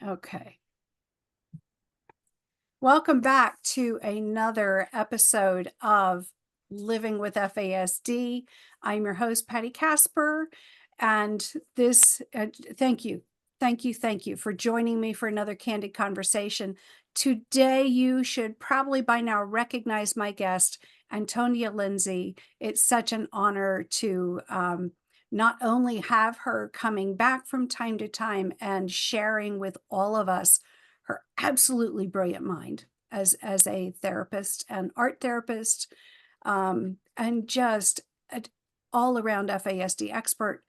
Okay. Welcome back to another episode of Living with FASD. I'm your host, Patti Kasper, and thank you for joining me for another candid conversation. Today, you should probably by now recognize my guest, Antonia Lindsay. It's such an honor to not only have her coming back from time to time and sharing with all of us her absolutely brilliant mind as a therapist and art therapist, and just an all-around FASD expert.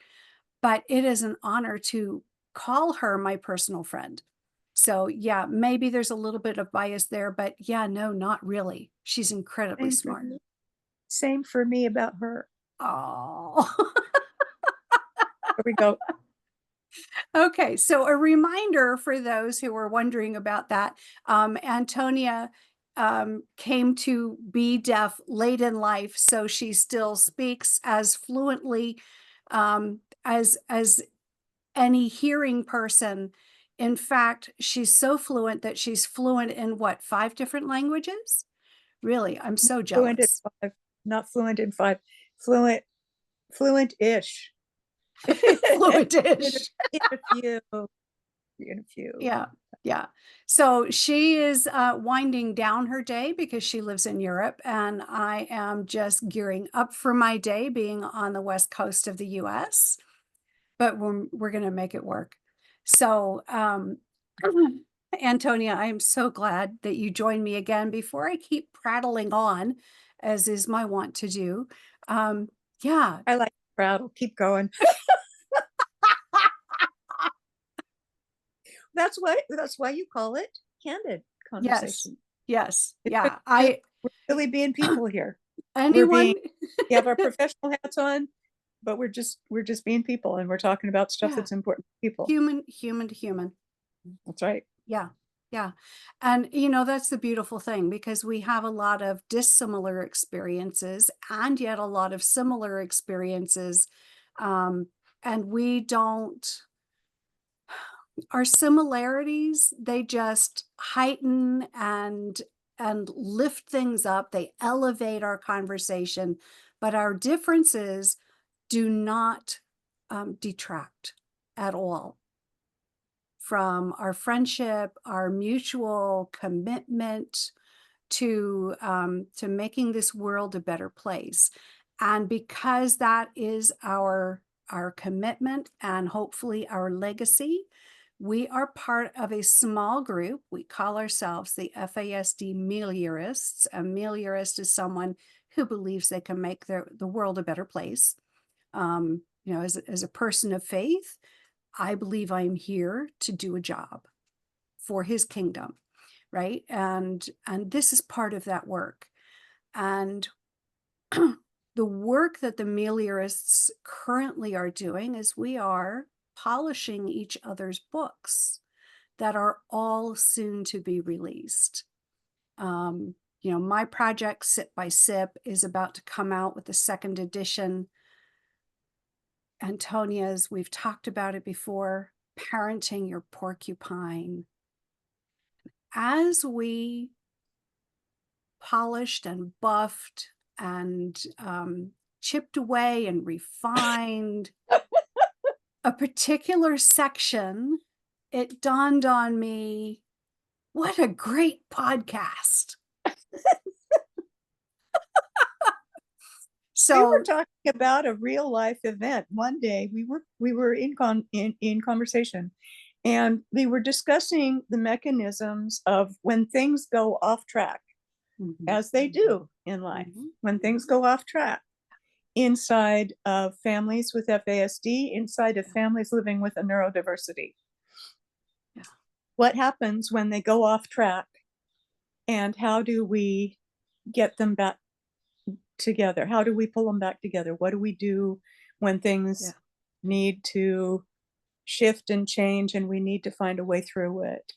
But it is an honor to call her my personal friend. So yeah, maybe there's a little bit of bias there, but yeah, no, not really. She's incredibly smart. Same for me about her. Oh. Here we go. Okay, so a reminder for those who are wondering about that, Antonia came to be deaf late in life, so she still speaks as fluently as any hearing person. In fact, she's so fluent that she's fluent in what, 5 different languages? Really, I'm so Fluent in jealous. 5, not fluent in 5. Fluent-ish. Fluent-ish. In a few. Yeah. So she is winding down her day because she lives in Europe, and I am just gearing up for my day being on the West Coast of the US, but we're going to make it work. So, Antonia, I am so glad that you joined me again. Before I keep prattling on, as is my wont to do, yeah. I like to prattle. Keep going. That's why you call it candid conversation. Yes. It's Yeah. we're really being people here. Anyone? We have our professional hats on, but we're just being people, and we're talking about stuff that's important to people. Human to human. That's right. Yeah. And that's the beautiful thing, because we have a lot of dissimilar experiences and yet a lot of similar experiences. And our similarities, they just heighten and lift things up. They elevate our conversation, but our differences do not detract at all from our friendship, our mutual commitment to making this world a better place. And because that is our commitment and hopefully our legacy, we are part of a small group. We call ourselves the FASD Meliorists. A meliorist is someone who believes they can make the world a better place. As a person of faith, I believe I'm here to do a job for his kingdom, right? And this is part of that work. And the work that the meliorists currently are doing is we are polishing each other's books that are all soon to be released. My project, Sip by Sip, is about to come out with the 2nd edition. Antonia's, we've talked about it before, Parenting Your Porcupine. As we polished and buffed and chipped away and refined a particular section, it dawned on me, what a great podcast. So we were talking about a real life event. One day we were in conversation, and we were discussing the mechanisms of when things go off track, as they do in life. When things go off track inside of families with FASD, inside of families living with a neurodiversity. What happens when they go off track, and how do we get them back together? How do we pull them back together? What do we do when things need to shift and change, and we need to find a way through it?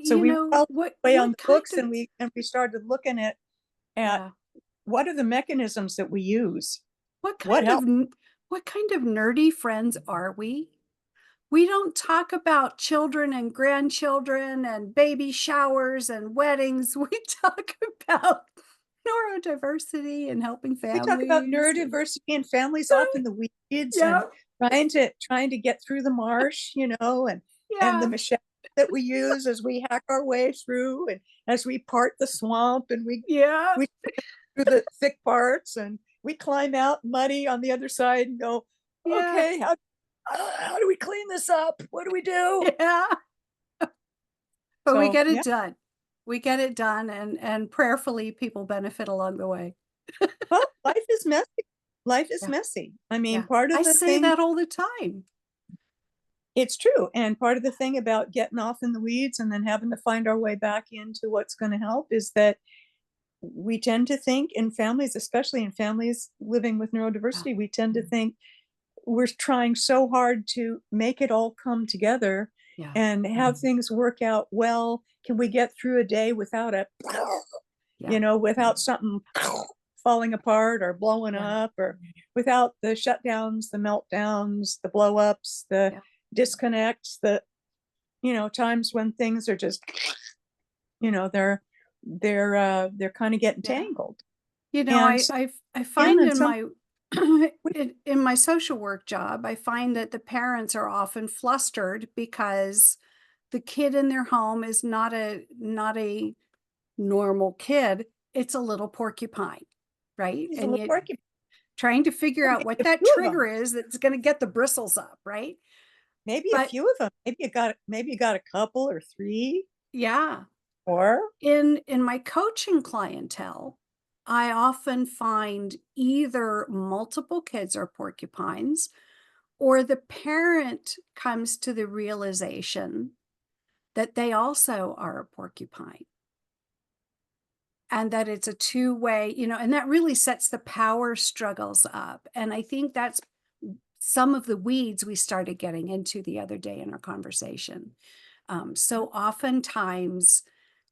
So we were way on the books, and we started looking at what are the mechanisms that we use. What kind of nerdy friends are we? we don't talk about children and grandchildren and baby showers and weddings. We talk about neurodiversity and helping We talk about families. neurodiversity and families off in the weeds Yeah, and trying to get through the marsh, and the yeah, machete that we use as we hack our way through and as we part the swamp and yeah, we through the thick parts and we climb out muddy on the other side and go, yeah, okay, how do we clean this up? What do we do? yeah. But we So get it yeah, done. We get it done, and prayerfully people benefit along the way. well, life is messy. Life is Yeah, messy. I mean, yeah. part of I the say thing, that all the time. it's true. And part of the thing about getting off in the weeds and then having to find our way back into what's going to help is that we tend to think in families, especially in families living with Yeah, neurodiversity, we tend to think we're trying so hard to make it all come together yeah, and have things work out well. Can we get through a day without yeah, without something falling apart or blowing yeah, up, or without the shutdowns, the meltdowns, the blow ups, the yeah, disconnects, the, times when things are just, they're kind of getting yeah. tangled. You know, And so, I again, find and in some, my in my social work job, I find that the parents are often flustered because the kid in their home is not a normal kid. It's a little porcupine, right? he's a And little yet quirky, trying to figure out what a that few of trigger them. is that's going to get the bristles up, right? Maybe a But few of them. Maybe you got a couple or three, yeah, or in my coaching clientele, I often find either multiple kids are porcupines, or the parent comes to the realization that they also are a porcupine, and that it's a two-way, and that really sets the power struggles up. And I think that's some of the weeds we started getting into the other day in our conversation. So oftentimes,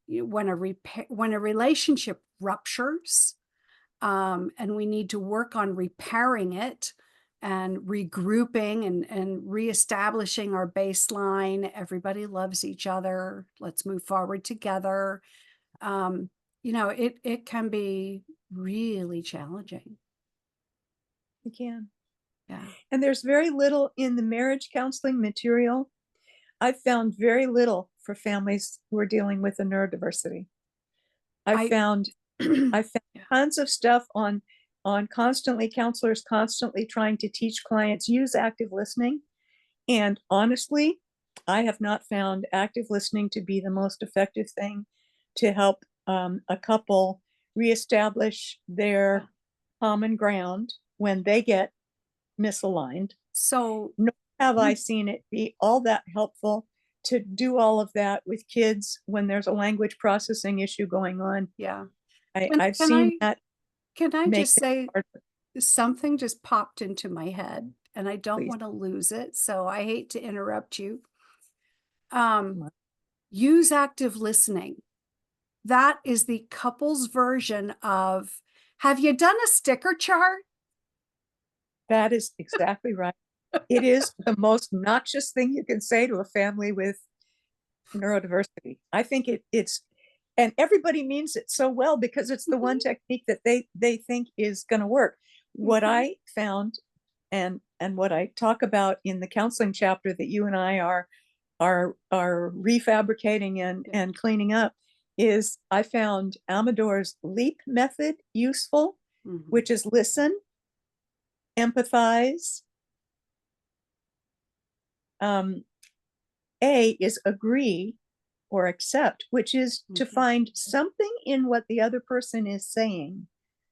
when a relationship ruptures, and we need to work on repairing it and regrouping and reestablishing our baseline. Everybody loves each other. Let's move forward together. It can be really challenging. you can. Yeah. And there's very little in the marriage counseling material. I've found very little for families who are dealing with a neurodiversity. I I found I found yeah. tons of stuff on constantly counselors constantly trying to teach clients use active listening. And honestly, I have not found active listening to be the most effective thing to help a couple reestablish Yeah. their common ground when they get misaligned. So Nor have I seen it be all that helpful to do all of that with kids when there's a language processing issue going on. yeah. I, Can I've can seen I that can I make just things say hard. something just popped into my head and I don't Please. want to lose it, so I hate to interrupt you. Um, use active listening. That is the couple's version of, have you done a sticker chart? That is exactly right. It is the most noxious thing you can say to a family with neurodiversity. I think and everybody means it so well because it's the one Mhm, technique that they think is going to work. What mhm. I found and what I talk about in the counseling chapter that you and I are refabricating Yeah. and cleaning up is I found Amador's LEAP method useful, Mhm. which is listen, empathize. Um, A is agree or accept, which is to Mhm. find something in what the other person is saying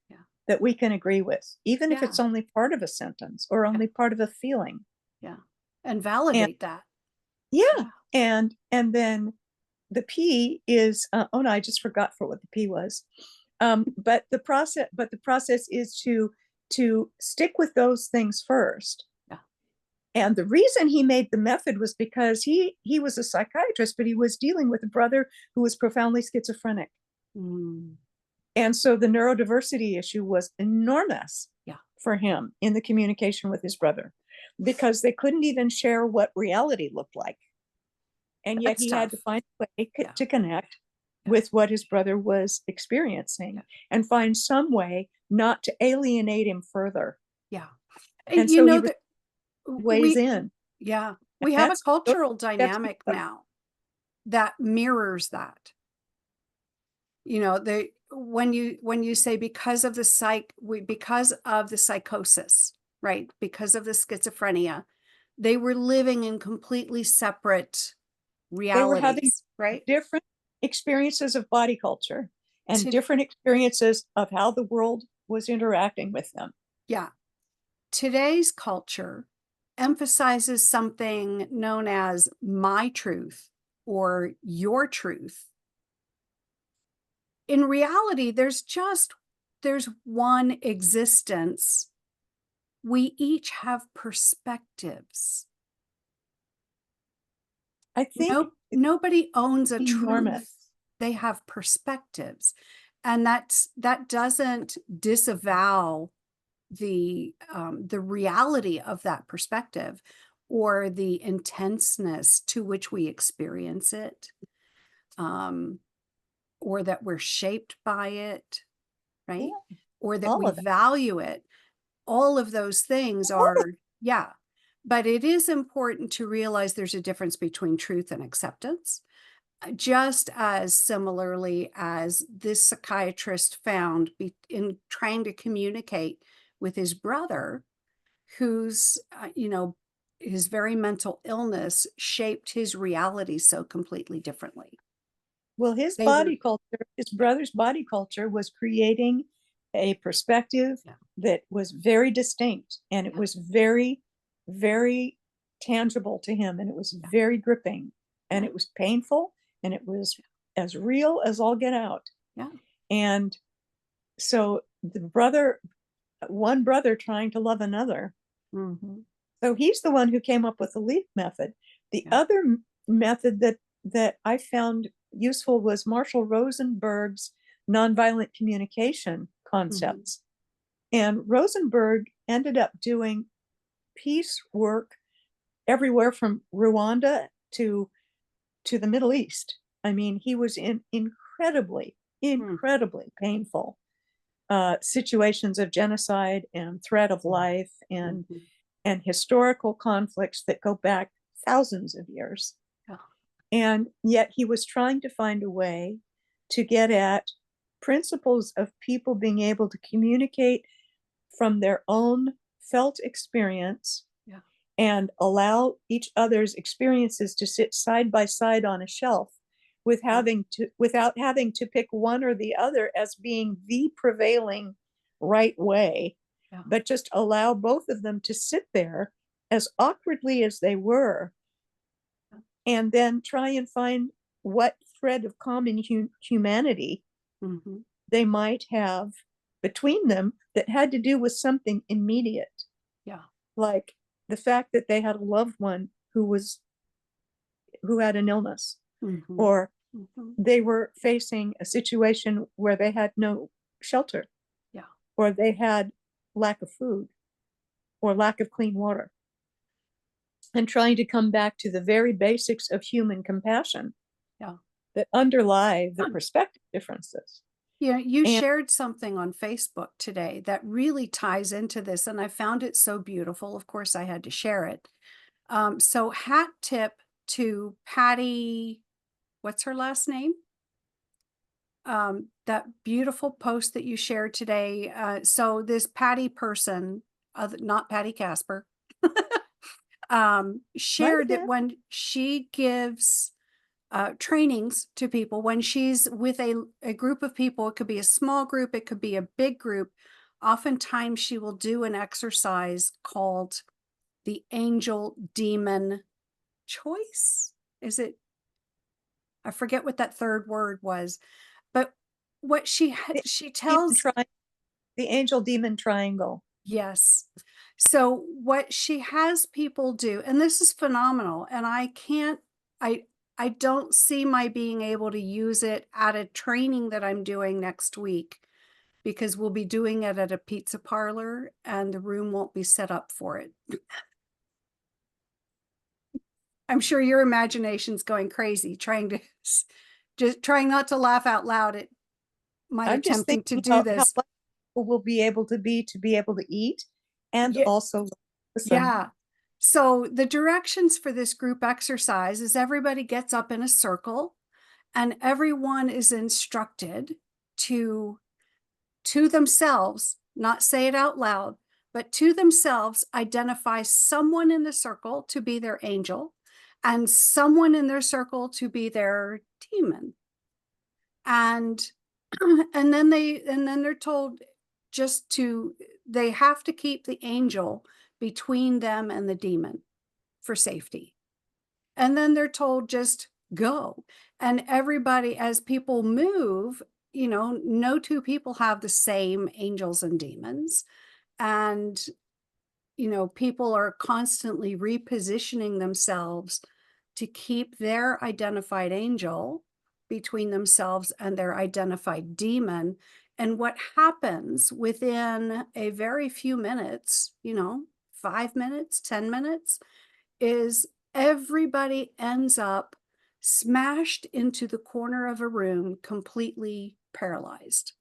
Yeah. that we can agree with, even if Yeah. it's only part of a sentence or Yeah. only part of a feeling. Yeah. And And validate that. yeah, Yeah. and then the P is oh no, I just forgot for what the P was. But the process is to stick with those things first. Yeah. And the reason he made the method was because he was a psychiatrist, but he was dealing with a brother who was profoundly schizophrenic. Mm. And so the neurodiversity issue was enormous Yeah. for him in the communication with his brother. because they couldn't even share what reality looked like. And yet That's he had tough. to find a way Yeah. to connect Yeah. with what his brother was experiencing Yeah. and find some way not to alienate him further. Yeah. And You so he know was that ways in. yeah, And we have a that's cultural that's dynamic now that mirrors that. You know, they when you say because of the psychosis, right? Because of the schizophrenia, they were living in completely separate they were having realities, right? different experiences of body culture and To different experiences of how the world was interacting with them. yeah, today's culture emphasizes something known as my truth or your truth. In reality, there's one existence. We each have perspectives. I think it's Nobody owns a enormous. truth. They have perspectives. And that doesn't disavow the reality of that perspective or the intenseness to which we experience it, um, or that we're shaped by it, right? Yeah, Or that all we of it. value it. All of those things are, yeah. But it is important to realize there's a difference between truth and acceptance. Just as similarly as this psychiatrist found in trying to communicate with his brother, whose, his very mental illness shaped his reality so completely differently. Well, his They were, body culture, his yeah, brother's body culture was creating a perspective yeah, that was very distinct and it yeah, was very, very tangible to him and it was yeah, very gripping and yeah, it was painful and it was as real as all get out. yeah. And so one brother trying to love another. Mm-hmm. So he's the one who came up with the leaf method. The Yeah. other method that I found useful was Marshall Rosenberg's nonviolent communication Mm-hmm. concepts. And Rosenberg ended up doing peace work everywhere from Rwanda to the Middle East. I mean, he was in incredibly painful situations of genocide and threat of life Mm-hmm. and historical conflicts that go back thousands of years. Yeah. And yet he was trying to find a way to get at principles of people being able to communicate from their own felt experience Yeah. and allow each other's experiences to sit side by side on a shelf Yeah. without having to pick one or the other as being the prevailing right way, Yeah. but just allow both of them to sit there as awkwardly as they were and then try and find what thread of common humanity Mm-hmm. they might have between them that had to do with something immediate, Yeah. like the fact that they had a loved one who had an illness, Mm-hmm. or Mm-hmm. they were facing a situation where they had no shelter, Yeah. or they had lack of food, or lack of clean water, and trying to come back to the very basics of human compassion Yeah. that underlie the perspective differences. Yeah, you And shared something on Facebook today that really ties into this, and I found it so beautiful. Of course, I had to share it. So hat tip to Patti, what's her last name? That beautiful post that you shared today. So this Patti person, not Patti Kasper, might have shared that been, when she gives trainings to people, when she's with a group of people, it could be a small group, it could be a big group. Oftentimes she will do an exercise called the angel demon choice. Is it? I forget what that third word was, but what the she demon tells, tri- the angel demon triangle. yes. So what she has people do, and this is phenomenal, and I I don't see my being able to use it at a training that I'm doing next week because we'll be doing it at a pizza parlor and the room won't be set up for it. I'm sure your imagination's going crazy just trying not to laugh out loud at my I'm just attempting to thinking do how this. lucky people will be able to eat and Yeah, also listen. yeah. So the directions for this group exercise is everybody gets up in a circle and everyone is instructed to themselves, not say it out loud, but to themselves, identify someone in the circle to be their angel and someone in their circle to be their demon. And and then they're told they have to keep the angel between them and the demon for safety. And then they're told just go. And everybody, as people move, no two people have the same angels and demons. And, people are constantly repositioning themselves to keep their identified angel between themselves and their identified demon. And what happens within a very few minutes, 5 minutes, 10 minutes, is everybody ends up smashed into the corner of a room, completely paralyzed.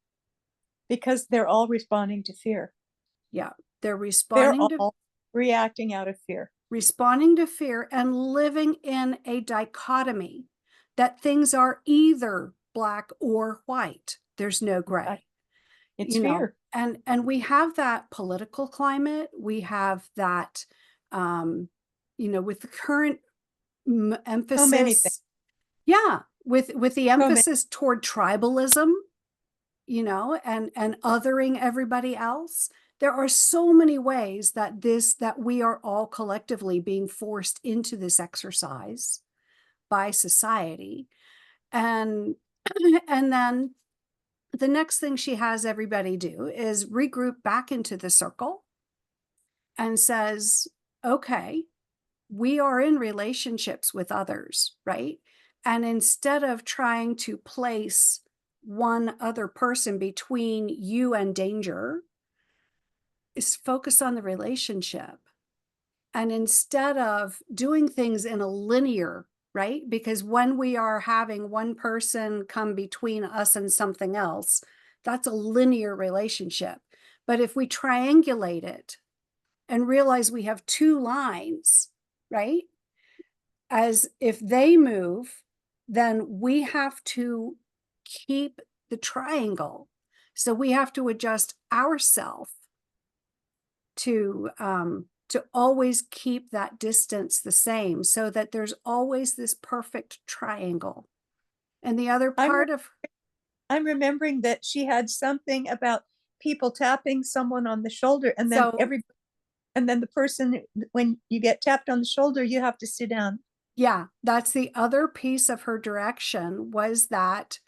Because they're all responding to fear. Yeah, they're They're all reacting out of fear. responding to fear and living in a dichotomy that things are either black or white. There's no gray. It's fear. And we have that political climate. We have that, with the current So many things. emphasis. Yeah, with the So many. emphasis toward tribalism, and othering everybody else. There are so many ways that we are all collectively being forced into this exercise by society. And and then the next thing she has everybody do is regroup back into the circle and says, okay, we are in relationships with others, right? And instead of trying to place one other person between you and danger, is focus on the relationship. And instead of doing things in a linear, right? Because when we are having one person come between us and something else, that's a linear relationship. But if we triangulate it and realize we have two lines, right? As if they move, then we have to keep the triangle. So we have to adjust ourselves to always keep that distance the same so that there's always this perfect triangle. And the other I'm part of I'm remembering that she had something about people tapping someone on the shoulder, and then so the person, when you get tapped on the shoulder, you have to sit down. yeah, that's the other piece of her direction, was that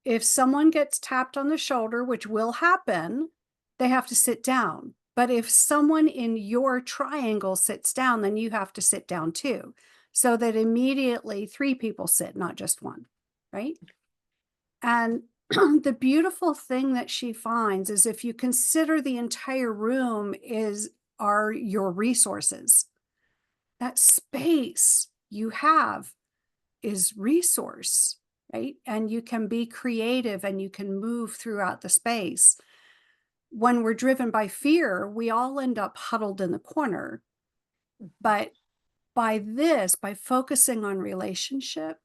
if someone gets tapped on the shoulder, which will happen, they have to sit down. But if someone in your triangle sits down, then you have to sit down too. So that immediately three people sit, not just one, right? And the beautiful thing that she finds is if you consider the entire room are your resources, that space you have is resource, right? And you can be creative and you can move throughout the space. When we're driven by fear, we all end up huddled in the corner. But by focusing on relationship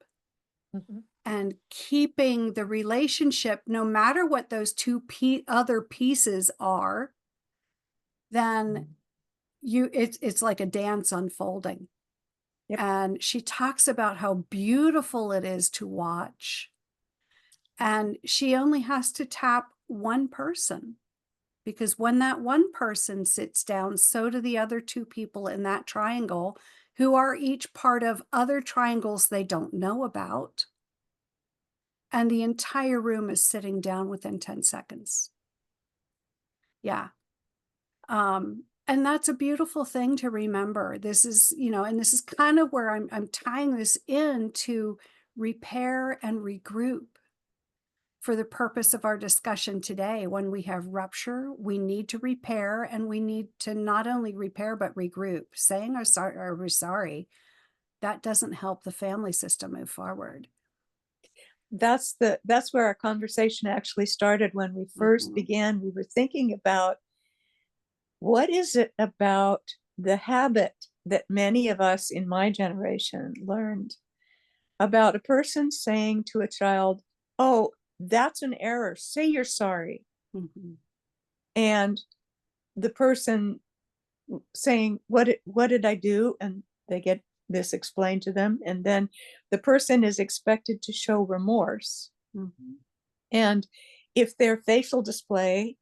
and keeping the relationship, no matter what those two other pieces are, then it's like a dance unfolding. Yep. And she talks about how beautiful it is to watch. And she only has to tap one person, because when that one person sits down, so do the other two people in that triangle, who are each part of other triangles they don't know about. And the entire room is sitting down within 10 seconds. Yeah. And that's a beautiful thing to remember. This is, and this is kind of where I'm tying this into repair and regroup for the purpose of our discussion today. When we have rupture, we need to repair, and we need to not only repair, but regroup. Saying we're sorry that doesn't help the family system move forward. That's where our conversation actually started when we first began. We were thinking about, what is it about the habit that many of us in my generation learned about a person saying to a child, "Oh, that's an error, say you're sorry." And the person saying, what did I do? And they get this explained to them, and then the person is expected to show remorse. And if their facial display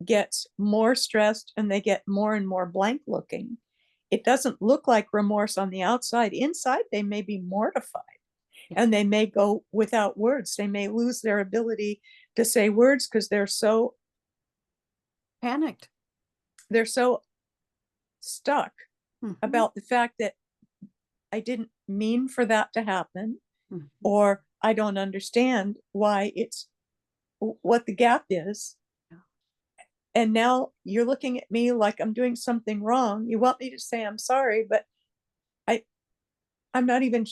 gets more stressed and they get more and more blank looking, it doesn't look like remorse on the outside. Inside, they may be mortified, and they may go without words. They may lose their ability to say words because they're so panicked. They're so stuck about the fact that I didn't mean for that to happen, or I don't understand why it's what the gap is. And now you're looking at me like I'm doing something wrong. You want me to say I'm sorry, but I'm not even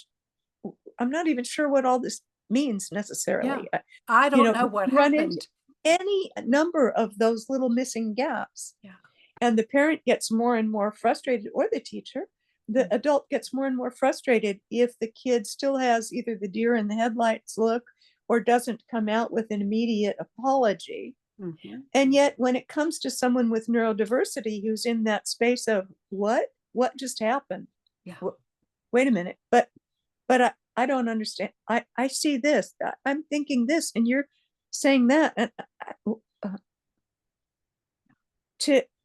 sure what all this means necessarily. Yeah. I don't know what run happened. into any number of those little missing gaps. And the parent gets more and more frustrated, or the teacher, the adult gets more and more frustrated if the kid still has either the deer in the headlights look or doesn't come out with an immediate apology. And yet when it comes to someone with neurodiversity who's in that space of what just happened? Wait a minute, but I don't understand. I see this, I'm thinking this, and you're saying that. And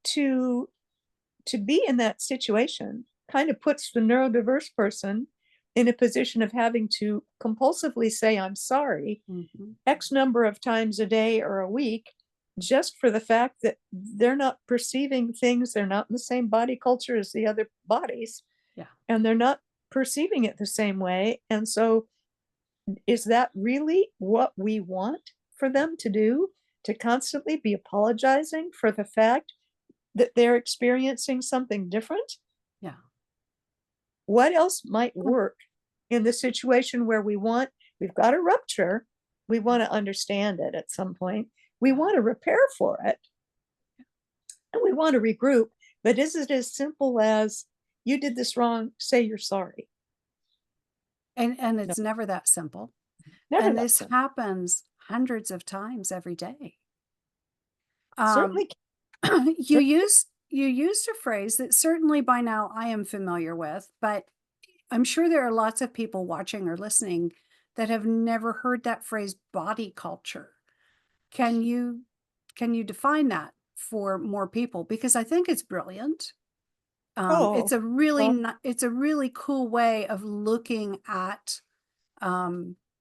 to be in that situation kind of puts the neurodiverse person in a position of having to compulsively say I'm sorry X number of times a day or a week, just for the fact that they're not perceiving things, they're not in the same body culture as the other bodies, and they're not perceiving it the same way. And so is that really what we want for them to do, to constantly be apologizing for the fact that they're experiencing something different? What else might work in the situation where we've got a rupture, we want to understand it at some point, we want to repair for it, and we want to regroup, but is it as simple as, you did this wrong, say you're sorry? And it's never that simple. And this happens hundreds of times every day. Certainly. You used a phrase that certainly by now I am familiar with, but I'm sure there are lots of people watching or listening that have never heard that phrase, body culture. Can you define that for more people? Because I think it's brilliant. It's a really cool way of looking at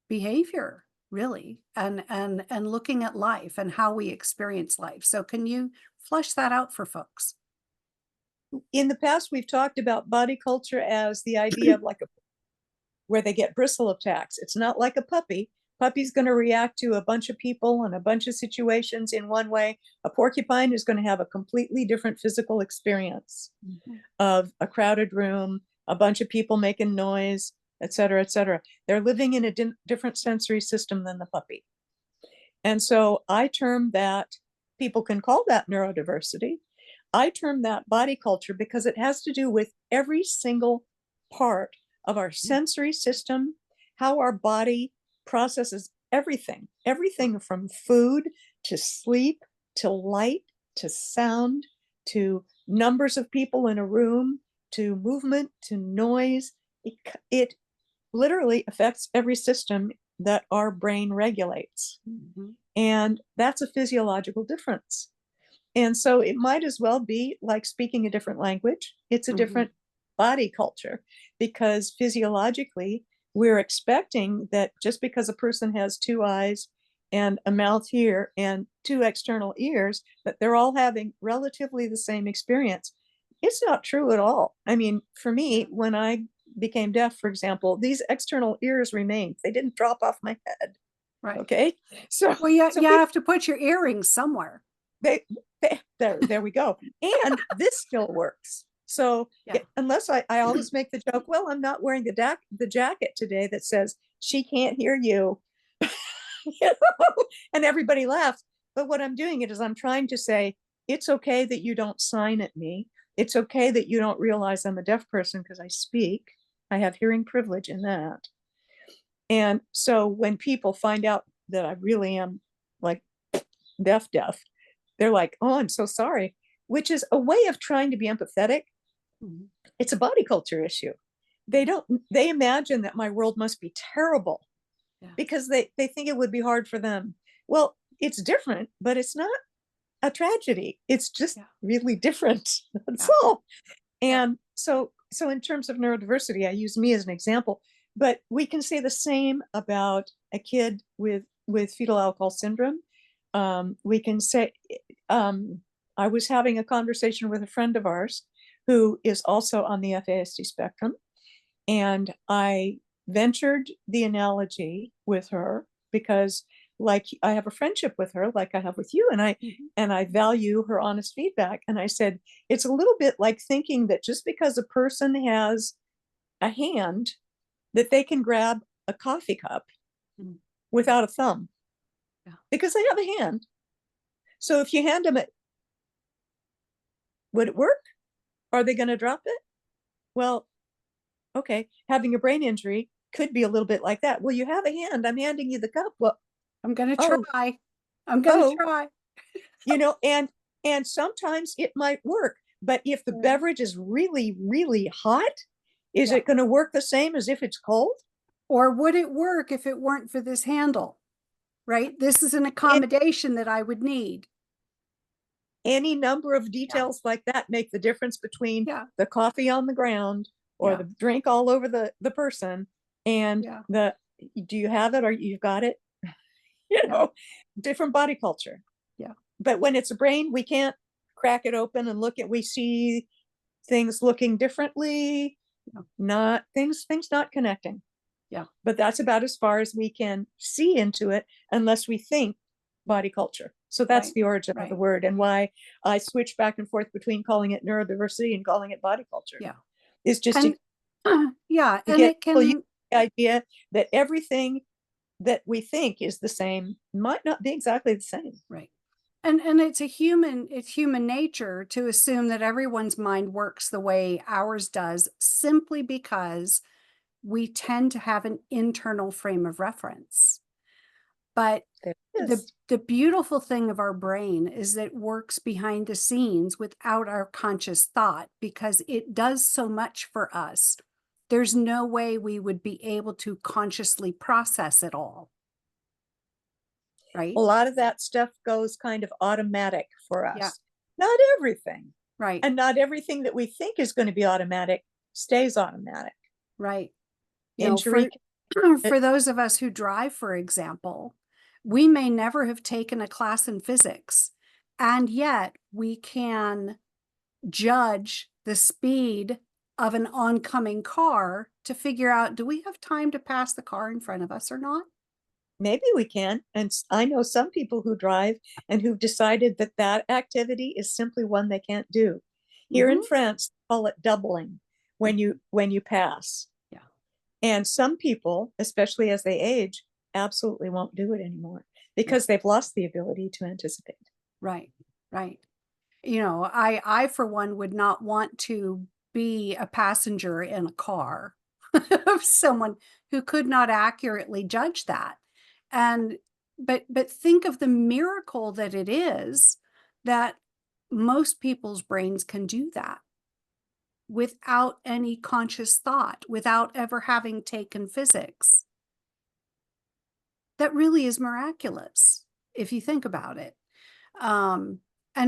behavior, really, and looking at life and how we experience life. So can you flesh that out for folks? In the past, we've talked about body culture as the idea of like where they get bristle attacks. It's not like a puppy. Puppy's going to react to a bunch of people and a bunch of situations in one way. A porcupine is going to have a completely different physical experience of a crowded room, a bunch of people making noise, et cetera, et cetera. They're living in a different sensory system than the puppy. And so I term that, people can call that neurodiversity. I term that body culture because it has to do with every single part of our sensory system, how our body processes everything from food to sleep to light to sound to numbers of people in a room to movement to noise. It literally affects every system that our brain regulates. And that's a physiological difference. And so it might as well be like speaking a different language. It's a different body culture, because physiologically, we're expecting that just because a person has two eyes and a mouth here and two external ears, that they're all having relatively the same experience. It's not true at all. I mean, for me, when I became deaf, for example, these external ears remained. They didn't drop off my head. Right. Okay. So, well, you have to put your earrings somewhere. There we go. And this still works. So Yeah. unless I always make the joke, well, I'm not wearing the jacket today that says she can't hear you, you know? And everybody laughs. But what I'm doing it is I'm trying to say, it's okay that you don't sign at me. It's okay that you don't realize I'm a deaf person because I speak. I have hearing privilege in that. And so when people find out that I really am like deaf, they're like, oh, I'm so sorry, which is a way of trying to be empathetic. Mhm. It's a body culture issue. They imagine that my world must be terrible Yeah. because they think it would be hard for them. Well, it's different, but it's not a tragedy. It's just really different. That's all. And so in terms of neurodiversity, I use me as an example, but we can say the same about a kid with fetal alcohol syndrome. We can say, I was having a conversation with a friend of ours who is also on the FASD spectrum, and I ventured the analogy with her because, like, I have a friendship with her, like I have with you, and I value her honest feedback. And I said, it's a little bit like thinking that just because a person has a hand, that they can grab a coffee cup without a thumb because they have a hand. So if you hand them it, would it work? Are they going to drop it? Well, okay, having a brain injury could be a little bit like that. Well, you have a hand. I'm handing you the cup. Well, I'm going to oh, try. I'm going to oh, try. and sometimes it might work. But if the beverage is really, really hot, is it going to work the same as if it's cold? Or would it work if it weren't for this handle? Right? This is an accommodation that I would need. Any number of details like that make the difference between the coffee on the ground or the drink all over the person and the, do you have it or you've got it? Different body culture. But when it's a brain, we can't crack it open and we see things looking differently, not things not connecting. But that's about as far as we can see into it unless we think body culture. So that's the origin of the word, and why I switch back and forth between calling it neurodiversity and calling it body culture. It's just and, to and get it can the idea that everything that we think is the same might not be exactly the same. Right. And it's human nature to assume that everyone's mind works the way ours does, simply because we tend to have an internal frame of reference. But the beautiful thing of our brain is that it works behind the scenes without our conscious thought, because it does so much for us. There's no way we would be able to consciously process it all. Right? A lot of that stuff goes kind of automatic for us. Not everything. Right. And not everything that we think is going to be automatic stays automatic. Right. Injury. For those of us who drive, for example, we may never have taken a class in physics, and yet we can judge the speed of an oncoming car to figure out, do we have time to pass the car in front of us or not? Maybe we can. And I know some people who drive and who've decided that that activity is simply one they can't do. Here in France, they call it doubling when you pass. And some people, especially as they age, absolutely won't do it anymore because they've lost the ability to anticipate. Right. I for one would not want to be a passenger in a car of someone who could not accurately judge that. But think of the miracle that it is that most people's brains can do that without any conscious thought, without ever having taken physics. That really is miraculous if you think about it. And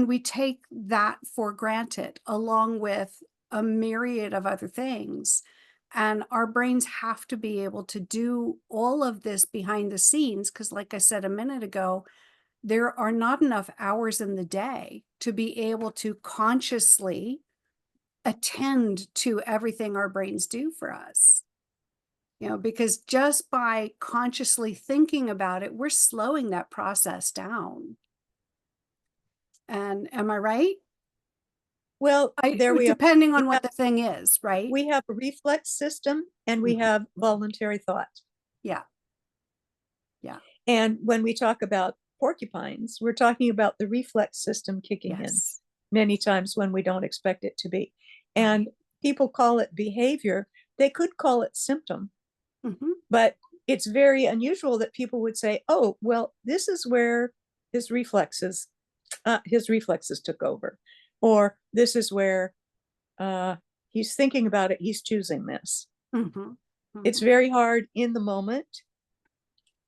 we take that for granted, along with a myriad of other things. And our brains have to be able to do all of this behind the scenes, because like I said a minute ago, there are not enough hours in the day to be able to consciously attend to everything our brains do for us. Because just by consciously thinking about it, we're slowing that process down. And am I right? Well, there we are. Depending We on what have, the thing is, right? we have a reflex system and we Mhm. have voluntary thought. Yeah. Yeah. And when we talk about porcupines, we're talking about the reflex system kicking in Yes. many times when we don't expect it to be. And Right. people call it behavior. They could call it symptom, Mhm. but it's very unusual that people would say, oh, well, this is where his reflexes took over, or this is where he's thinking about it, he's choosing this. Mhm. It's Mhm. very hard in the moment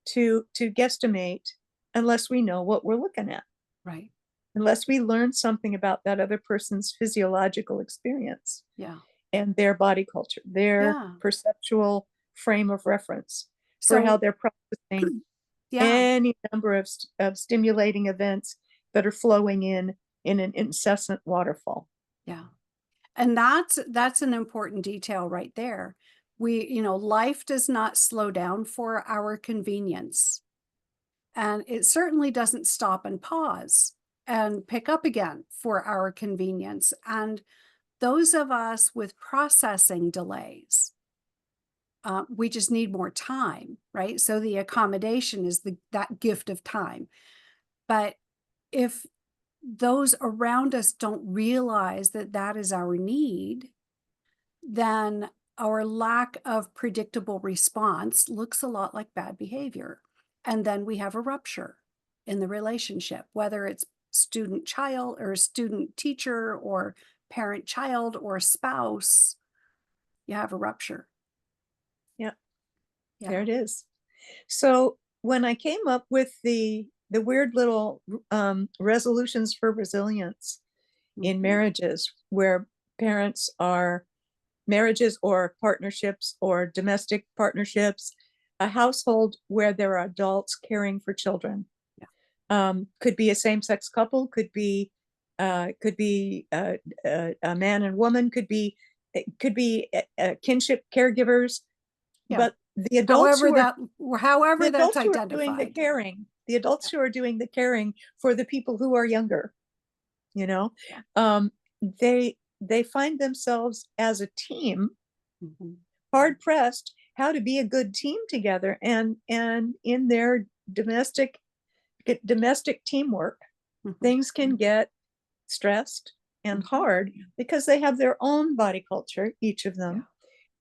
to guesstimate unless we know what we're looking at, Right. unless we learn something about that other person's physiological experience Yeah. and their body culture, their Yeah. perceptual frame of reference for how So, they're processing yeah. any number of stimulating events that are flowing in an incessant waterfall. Yeah. And that's an important detail right there. Life does not slow down for our convenience. And it certainly doesn't stop and pause and pick up again for our convenience. And those of us with processing delays, we just need more time, right? So the accommodation is that gift of time. But if those around us don't realize that that is our need, then our lack of predictable response looks a lot like bad behavior. And then we have a rupture in the relationship, whether it's student child or student teacher or parent child or spouse, you have a rupture. Yeah, there Yeah. it is. So when I came up with the weird little resolutions for resilience in Mhm. marriages, where parents are marriages or partnerships or domestic partnerships, a household where there are adults caring for children. Could be a same-sex couple, could be a man and woman, could be kinship caregivers, Yeah. but the adults who are However that's doing the identified. caring, the adults who are doing the caring for the people who are younger, you know, Yeah. they find themselves as a team Mhm. hard pressed how to be a good team together, and in their domestic teamwork, Mhm. things can get stressed and Mhm. hard because they have their own body culture, each of Yeah. them,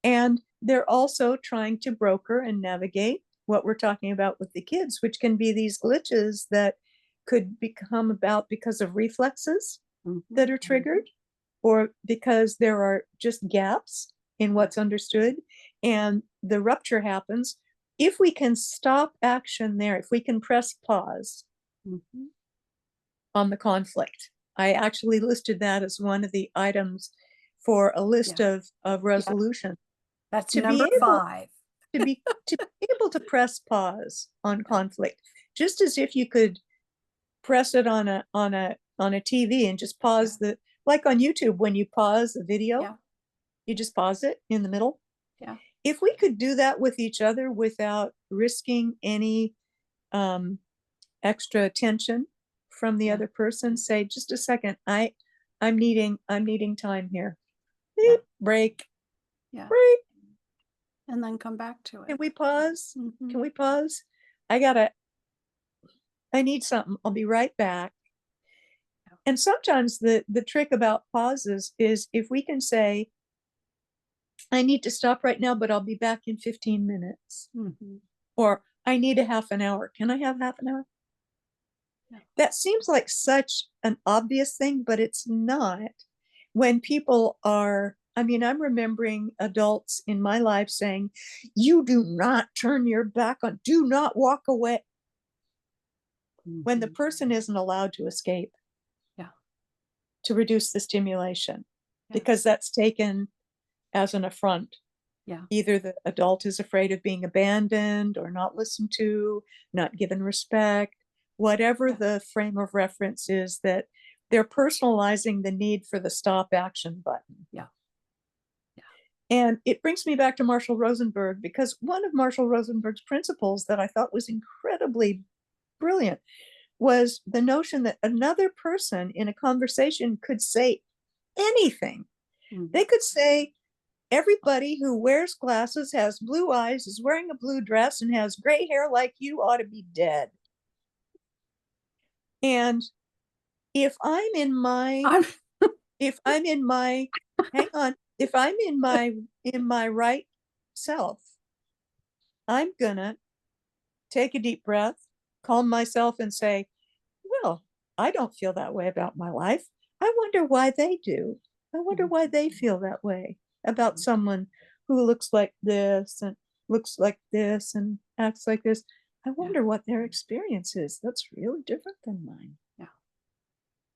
and they're also trying to broker and navigate what we're talking about with the kids, which can be these glitches that could become about because of reflexes Mhm. that are triggered, or because there are just gaps in Yeah. what's understood, and the rupture happens. If we can stop action there, if we can press pause Mhm. on the conflict, I actually listed that as one of the items for a list Yeah. of Yeah. resolution, That's to number be able 5. to press pause on conflict, just as if you could press it on a TV and just Yeah. pause the, like on YouTube when you pause a video, Yeah. you just pause it in the middle. Yeah. If we could do that with each other without risking any um, extra attention from the Yeah. other person, say, just a second, I'm needing time here. Yeah. Beep, break, Yeah. break. And then come back to Can it. we pause? Can Mhm. we pause? I gotta, I need something. I'll be right back. Yeah. And sometimes the trick about pauses is if we can say, I need to stop right now, but I'll be back in 15 minutes. Mhm. Or I need a half an hour. Can I have half an hour? Yeah. That seems like such an obvious thing, but it's not. When people are, I mean, I'm remembering adults in my life saying, you do not turn your back on, do not walk away, when the Mhm. person isn't allowed to escape, Yeah. to reduce the stimulation, Yeah. because that's taken as an affront. Yeah. Either the adult is afraid of being abandoned or not listened to, not given respect, whatever Yeah. the frame of reference is, that they're personalizing the need for the stop action button. Yeah. Yeah. And it brings me back to Marshall Rosenberg, because one of Marshall Rosenberg's principles that I thought was incredibly brilliant was the notion that another person in a conversation could say anything. They could say, everybody who wears glasses, has blue eyes, is wearing a blue dress, and has gray hair like you ought to be dead. And if I'm in my, if I'm in my, hang on, if I'm in my right self, I'm gonna take a deep breath, calm myself, and say, well, I don't feel that way about my life. I wonder why they do. I wonder why they feel that way about someone who looks like this and looks like this and acts like this. I wonder what their experience is. That's really different than mine. Yeah.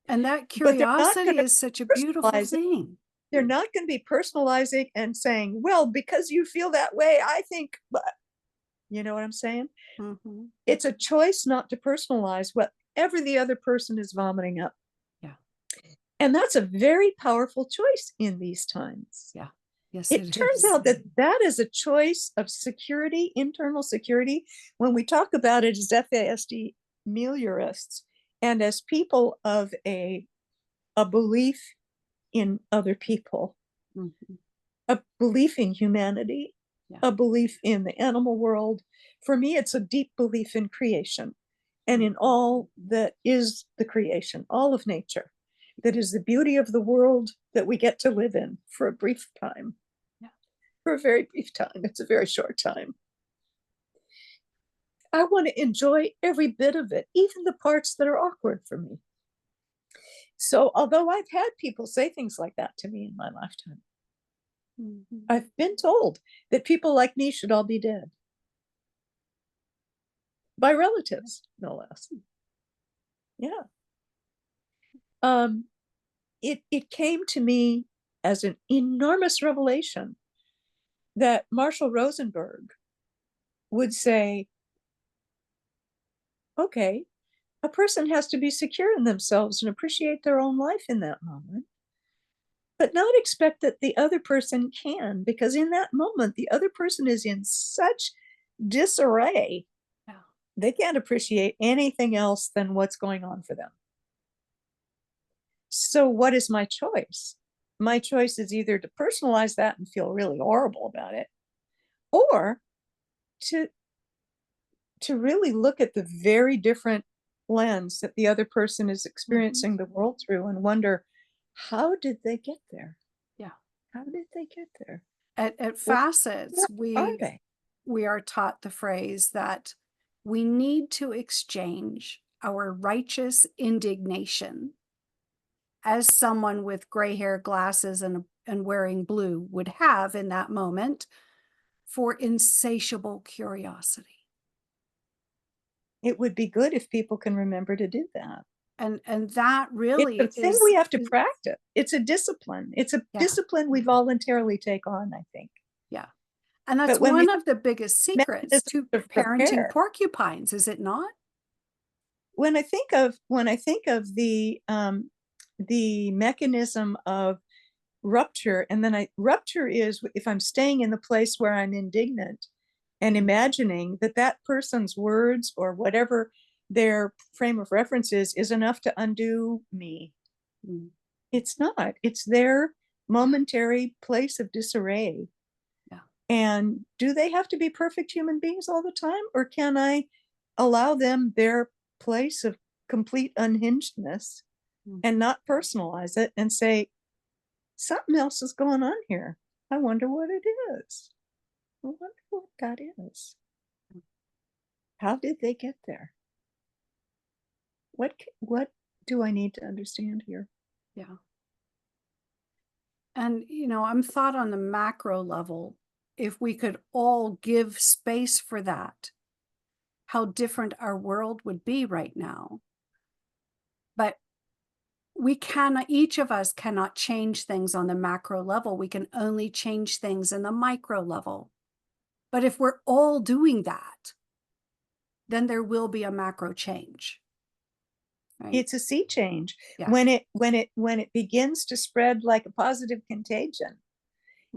And that But they're not curiosity gonna is such a beautiful personalize it. thing. They're not going to be personalizing and saying, well, because you feel that way, I think, you know what I'm saying? Mm-hmm. It's a choice not to personalize whatever the other person is vomiting up. Yeah. And that's a very powerful choice in these times. Yeah. Yes, It turns out that that is a choice of security, internal security. When we talk about it as FASD meliorists and as people of a belief in other people, a belief in humanity, a belief in the animal world. For me, it's a deep belief in creation and in all that is the creation, all of nature, that is the beauty of the world that we get to live in for a brief time. For a very brief time. It's a very short time. I want to enjoy every bit of it, even the parts that are awkward for me. So although I've had people say things like that to me in my lifetime, I've been told that people like me should all be dead. By relatives, no less. Yeah. It came to me as an enormous revelation that Marshall Rosenberg would say, okay, a person has to be secure in themselves and appreciate their own life in that moment, but not expect that the other person can, because in that moment, the other person is in such disarray. They can't appreciate anything else than what's going on for them. So what is my choice? My choice is either to personalize that and feel really horrible about it, or to really look at the very different lens that the other person is experiencing the world through and wonder, how did they get there? Yeah. How did they get there? At Facets, we are taught the phrase that we need to exchange our righteous indignation, as someone with gray hair, glasses, and wearing blue would have in that moment, for insatiable curiosity. It would be good if people can remember to do that. And that really it's a thing we have to practice. It's a discipline. It's a discipline we voluntarily take on, I think. Yeah. And that's one of the biggest secrets to parenting porcupines, is it not? When I think of the mechanism of rupture, and then rupture is if I'm staying in the place where I'm indignant and imagining that that person's words or whatever their frame of reference is enough to undo me. It's not. It's their momentary place of disarray. And do they have to be perfect human beings all the time? Or can I allow them their place of complete unhingedness and not personalize it and say, something else is going on here. I wonder what it is. I wonder what that is. How did they get there? What do I need to understand here? Yeah. And, I'm thought on the macro level, if we could all give space for that, how different our world would be right now. But each of us cannot change things on the macro level. We can only change things in the micro level. But if we're all doing that, then there will be a macro change. Right? It's a sea change. When it begins to spread like a positive contagion,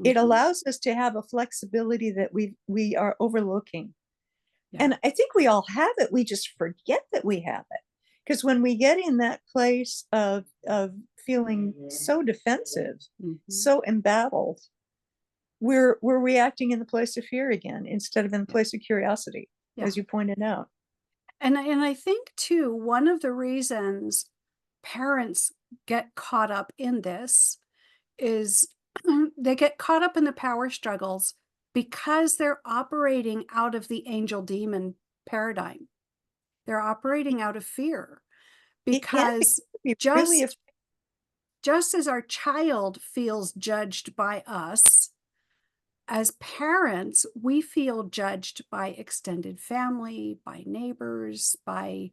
it allows us to have a flexibility that we are overlooking. And I think we all have it. We just forget that we have it. Because when we get in that place of feeling so defensive, Mhm. so embattled, we're reacting in the place of fear again instead of in the place of curiosity, Yeah. as you pointed out. And I think too, one of the reasons parents get caught up in this is they get caught up in the power struggles because they're operating out of the angel demon paradigm. They're operating out of fear It can because be really, just as our child feels judged by us, as parents, we feel judged by extended family, by neighbors, by,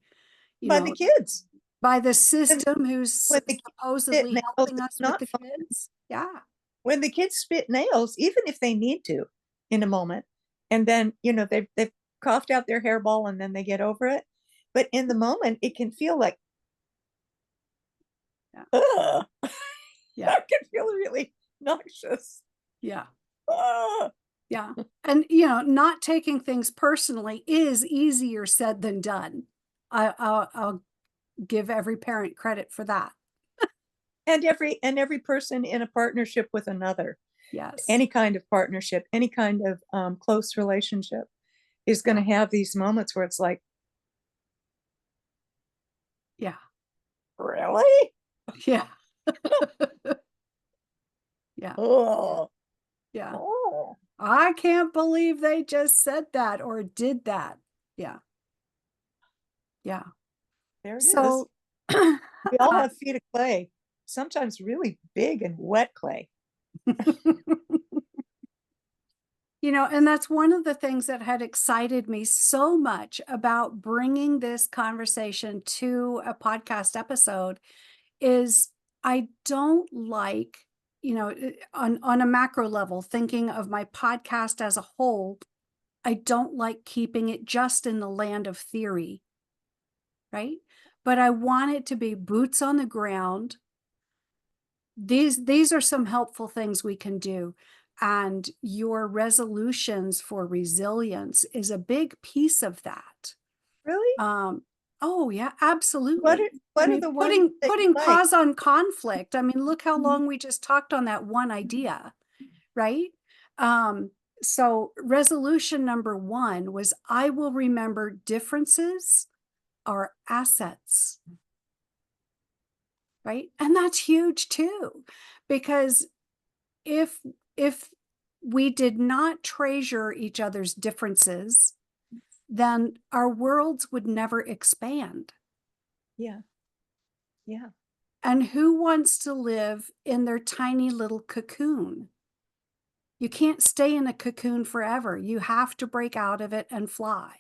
you by the know, kids. by the When, system who's when the kids spit supposedly nails, helping it's us with not the fun. kids. Yeah. When the kids spit nails, even if they need to in a moment, and then, they've coughed out their hairball and then they get over it. But in the moment, it can feel like, Yeah. ugh. Yeah. It can feel really noxious. Yeah. Ugh. Yeah. And, not taking things personally is easier said than done. I'll give every parent credit for that. And every person in a partnership with another, Yes. any kind of partnership, any kind of close relationship, is going to have these moments where it's like, Yeah. really? Yeah. Yeah. Oh, Yeah. oh. I can't believe they just said that or did that. Yeah. Yeah. There it is. So, We all have feet of clay, sometimes really big and wet clay. and that's one of the things that had excited me so much about bringing this conversation to a podcast episode is I don't like, on a macro level, thinking of my podcast as a whole, I don't like keeping it just in the land of theory, right? But I want it to be boots on the ground. These are some helpful things we can do. And your resolutions for resilience is a big piece of that. Really? Oh yeah, What are, absolutely. I what are mean, the ones that you putting like? pause on conflict. I mean, look how Mhm. long we just talked on that one idea, right? Um, so resolution number one was I will remember differences are assets, right? And that's huge too, because if if we did not treasure each other's differences, then our worlds would never expand. Yeah. Yeah. And who wants to live in their tiny little cocoon? You can't stay in a cocoon forever. You have to break out of it and fly,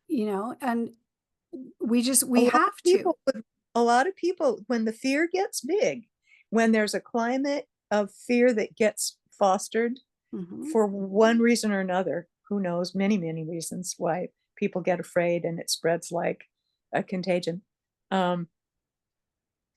and A we lot have of to. people a lot of people, when the fear gets big, when there's a climate of fear that gets fostered Mhm. for one reason or another, who knows, many, many reasons why people get afraid and it spreads like a contagion.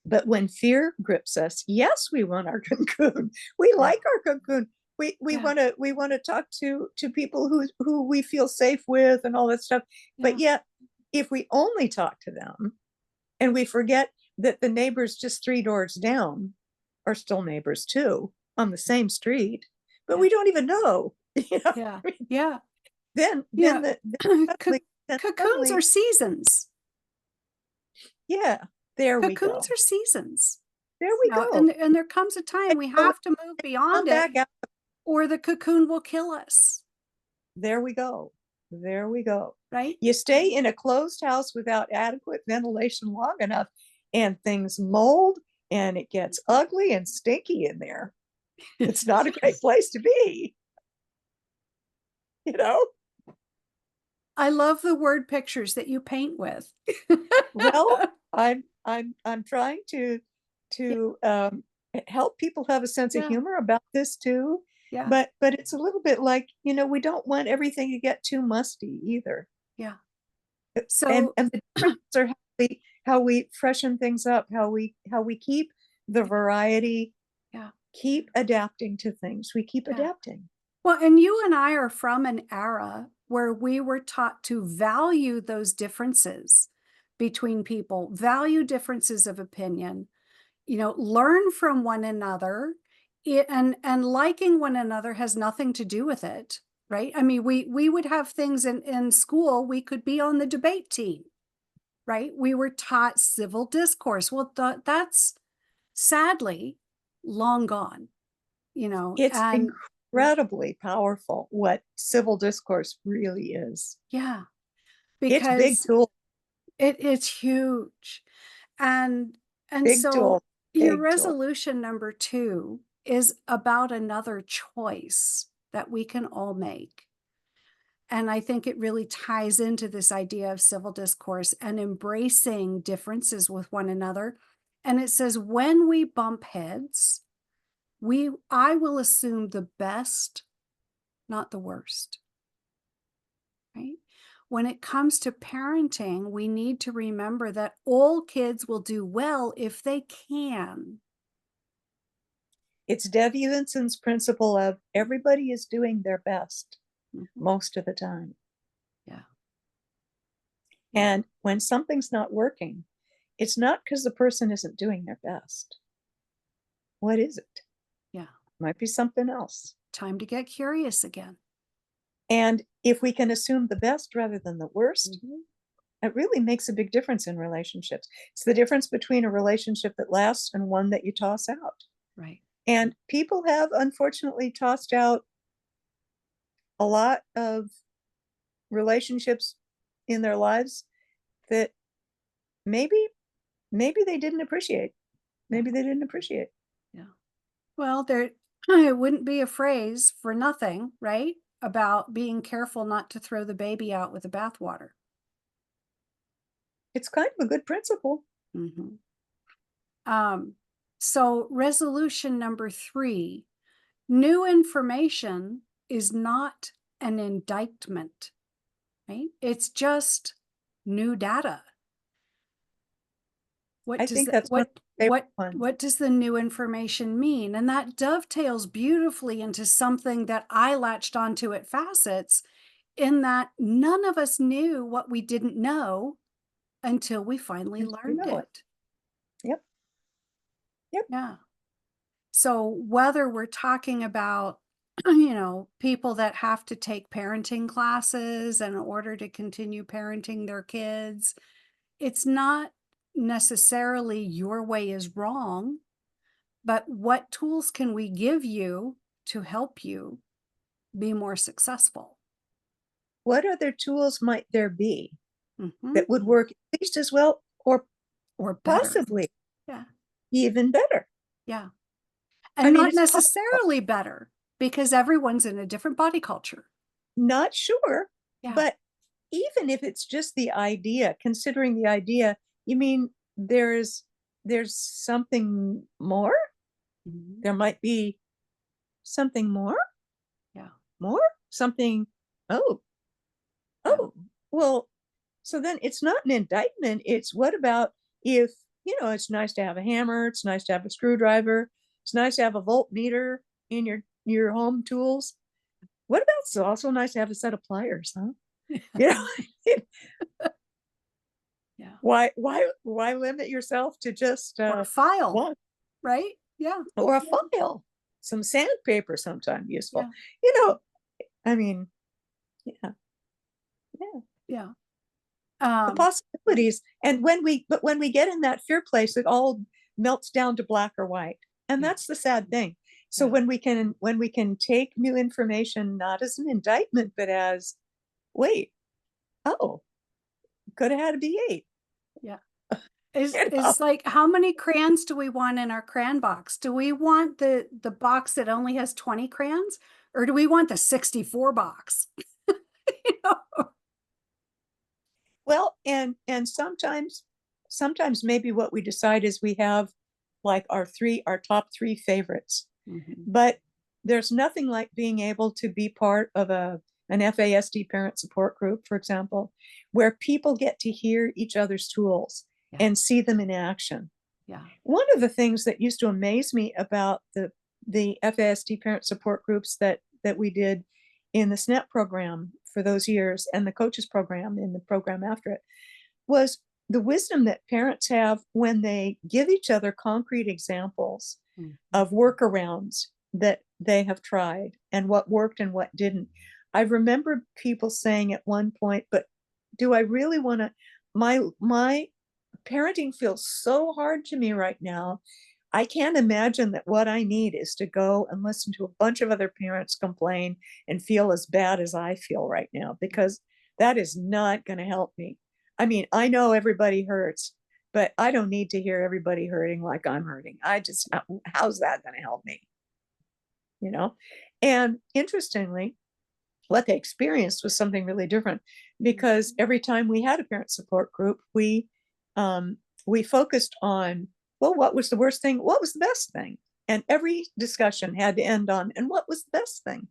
But when fear grips us, yes, we want our cocoon. We Yeah. like our cocoon. We Yeah. want to talk to people who we feel safe with and all that stuff. Yeah. But yet, if we only talk to them and we forget that the neighbors just 3 doors down are still neighbors too on the same street, but Yeah. we don't even know. Yeah. Yeah. Then You know, cocoons are suddenly, seasons. yeah, there we Cocoons go. are seasons. There we And go. there comes a time And we you know what? have to move Come beyond it, back out. or the cocoon will kill us, There we go. There we go. right? You stay in a closed house without adequate ventilation long enough, and things mold and it gets ugly and stinky in there. It's not a great place to be, you know? I love the word pictures that you paint with. Well, I'm trying to Yeah. help people have a sense of Yeah. humor about this too. Yeah. But it's a little bit like, we don't want everything to get too musty either. Yeah. and So, and the differences are how we freshen things up, how we keep the variety, yeah. keep adapting to things, we keep Yeah. adapting. Well, and you and I are from an era where we were taught to value those differences between people, value differences of opinion, learn from one another. And liking one another has nothing to do with it, right? I mean, we would have things in school. We could be on the debate team, right? We were taught civil discourse. Well, that's sadly long gone, It's and incredibly powerful what civil discourse really is. yeah, It's big because tool, it's huge. And big so tool, your big tool. resolution number 2 is about another choice that we can all make. And I think it really ties into this idea of civil discourse and embracing differences with one another. And it says, when we bump heads, I will assume the best, not the worst. Right? When it comes to parenting, we need to remember that all kids will do well if they can. It's Dev Evanson's principle of everybody is doing their best most of the time. Yeah. And when something's not working, it's not because the person isn't doing their best. What is it? Yeah. Might be something else. Time to get curious again. And if we can assume the best rather than the worst, it really makes a big difference in relationships. It's the difference between a relationship that lasts and one that you toss out. Right. And people have unfortunately tossed out a lot of relationships in their lives that maybe they didn't appreciate. Maybe they didn't appreciate. Yeah. Well, it wouldn't be a phrase for nothing, right? About being careful not to throw the baby out with the bathwater. It's kind of a good principle. So resolution number 3, new information is not an indictment, right? It's just new data. I think that's one of my favorite ones. What does the new information mean? And that dovetails beautifully into something that I latched onto at Facets, in that none of us knew what we didn't know until we finally Until you learned know it. it. Yep. Yep. Yeah. So whether we're talking about, people that have to take parenting classes in order to continue parenting their kids, it's not necessarily your way is wrong, but what tools can we give you to help you be more successful? What other tools might there be Mhm. that would work at least as well or Or better. possibly Yeah. even better? Yeah. I And mean, not it's possible. necessarily better, because everyone's in a different body culture. Not sure, Yeah. but even if it's just the idea, considering the idea, you mean there's something more? Mhm. There might be something more? Yeah. More? Something, oh, Yeah. well, so then it's not an indictment. It's what about if, it's nice to have a hammer, it's nice to have a screwdriver, it's nice to have a voltmeter in your home tools. What about it's also nice to have a set of pliers, huh? You know, Yeah. why limit yourself to just Or a file, one right? Yeah. or a file? Some sandpaper sometime useful. Yeah. I mean, yeah, Yeah. the possibilities. And when we get in that fear place, it all melts down to black or white, and Yeah. that's the sad thing. So Yeah. when we can take new information not as an indictment, but as, wait, oh, could have had a B8. Yeah. Is like, how many crayons do we want in our crayon box? Do we want the box that only has 20 crayons, or do we want the 64 box? You know? Well, and sometimes maybe what we decide is we have like our top three favorites. But there's nothing like being able to be part of an FASD parent support group, for example, where people get to hear each other's tools and see them in action. Yeah. One of the things that used to amaze me about the FASD parent support groups that we did in the SNEP program for those years and the coaches program in the program after it was the wisdom that parents have when they give each other concrete examples of workarounds that they have tried and what worked and what didn't. I remember people saying at one point, but do I really want to, my parenting feels so hard to me right now. I can't imagine that what I need is to go and listen to a bunch of other parents complain and feel as bad as I feel right now, because that is not going to help me. I mean, I know everybody hurts, but I don't need to hear everybody hurting like I'm hurting. How's that going to help me? You know? And interestingly, what they experienced was something really different, because every time we had a parent support group, we focused on, well, what was the worst thing? What was the best thing? And every discussion had to end on, and what was the best thing?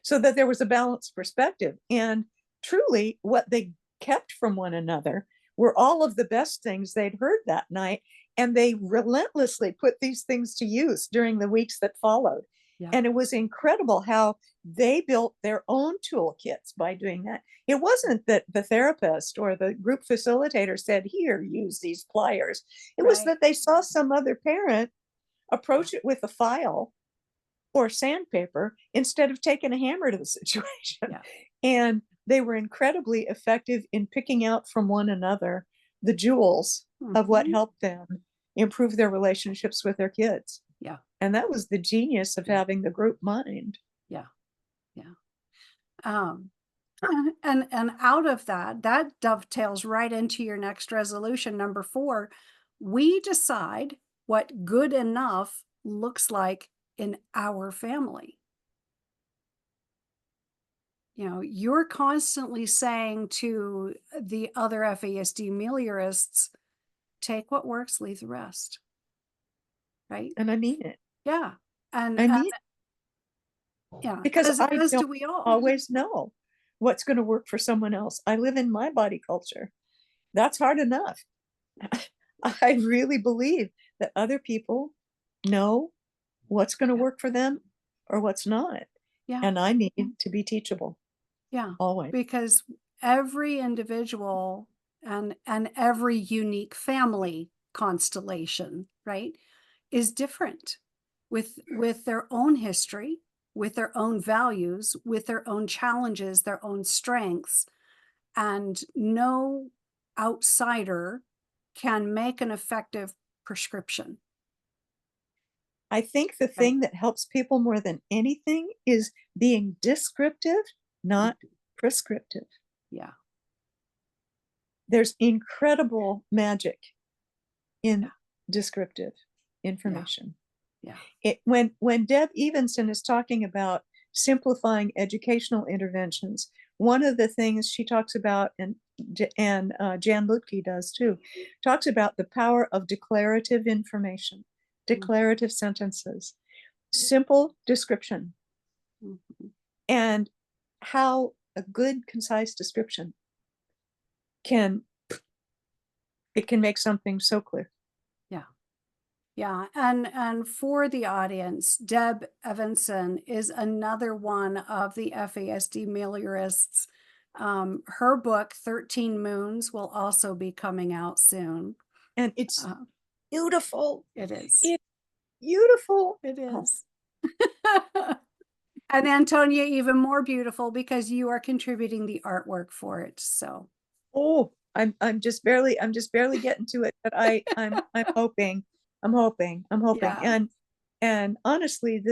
So that there was a balanced perspective. And truly, what they kept from one another were all of the best things they'd heard that night. And they relentlessly put these things to use during the weeks that followed. Yeah. And it was incredible how they built their own toolkits by doing that. It wasn't that the therapist or the group facilitator said, here, use these pliers. It was that they saw some other parent approach it with a file or sandpaper instead of taking a hammer to the situation. Yeah. And they were incredibly effective in picking out from one another the jewels of what helped them improve their relationships with their kids. Yeah. And that was the genius of having the group mind. Yeah. Yeah. And out of that dovetails right into your next resolution, number 4. We decide what good enough looks like in our family. You know, you're constantly saying to the other FASD meliorists, take what works, leave the rest. Right? And I mean it. Yeah. And yeah, because I as don't do we all. always know what's going to work for someone else. I live in my body culture. That's hard enough. I really believe that other people know what's going to work for them or what's not. Yeah. And I need to be teachable. Yeah. Always. Because every individual and every unique family constellation, right, is different with their own history, with their own values, with their own challenges, their own strengths. And no outsider can make an effective prescription. I think the thing that helps people more than anything is being descriptive, not prescriptive. Yeah. There's incredible magic in descriptive information. Yeah. When Deb Evenson is talking about simplifying educational interventions, one of the things she talks about, and Jan Lutke does too, talks about the power of declarative information, declarative sentences, simple description, and how a good, concise description can make something so clear. Yeah. Yeah. And for the audience, Deb Evenson is another one of the FASD meliorists. Her book, 13 Moons, will also be coming out soon. And it's beautiful. It is. It's beautiful. It is. And Antonia, even more beautiful because you are contributing the artwork for it. So. Oh, I'm just barely getting to it, but I'm hoping. Yeah. And honestly,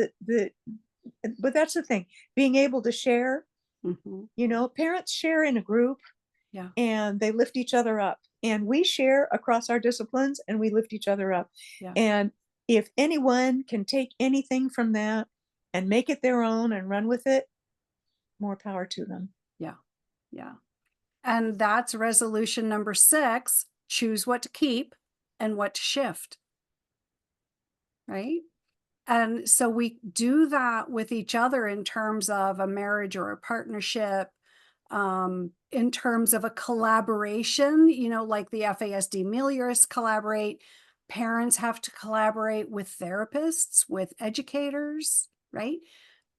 but that's the thing, being able to share, you know, parents share in a group, and they lift each other up, and we share across our disciplines and we lift each other up. And if anyone can take anything from that and make it their own and run with it, more power to them. Yeah. Yeah. And that's resolution number 6, choose what to keep and what to shift. Right? And so we do that with each other in terms of a marriage or a partnership, in terms of a collaboration, you know, like the FASD meliorists collaborate. Parents have to collaborate with therapists, with educators, right?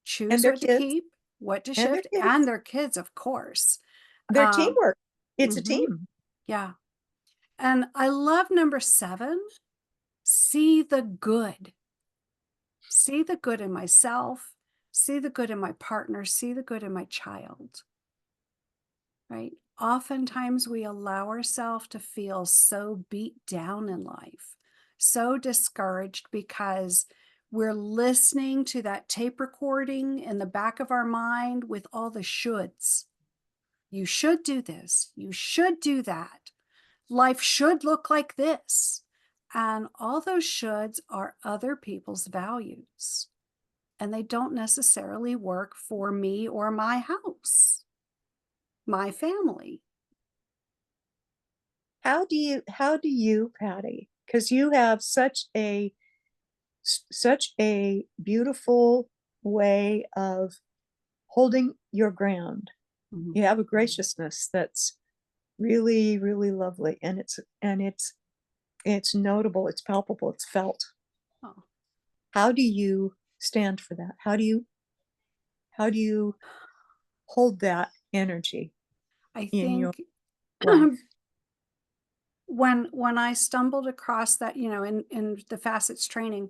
Choose what to keep, what to shift, and their kids, of course. Their teamwork. It's a team. Yeah. And I love number 7, see the good. See the good in myself, see the good in my partner, see the good in my child, right? Oftentimes we allow ourselves to feel so beat down in life, so discouraged because we're listening to that tape recording in the back of our mind with all the shoulds. You should do this. You should do that. Life should look like this. And all those shoulds are other people's values. And they don't necessarily work for me or my house, my family. How do you, Patti? Because you have such a beautiful way of holding your ground. Mhm. You have a graciousness that's really, really lovely, and it's notable, it's palpable, it's felt. Oh, How do you stand for that? How do you hold that energy I in your think life? when I stumbled across that, in the facets training,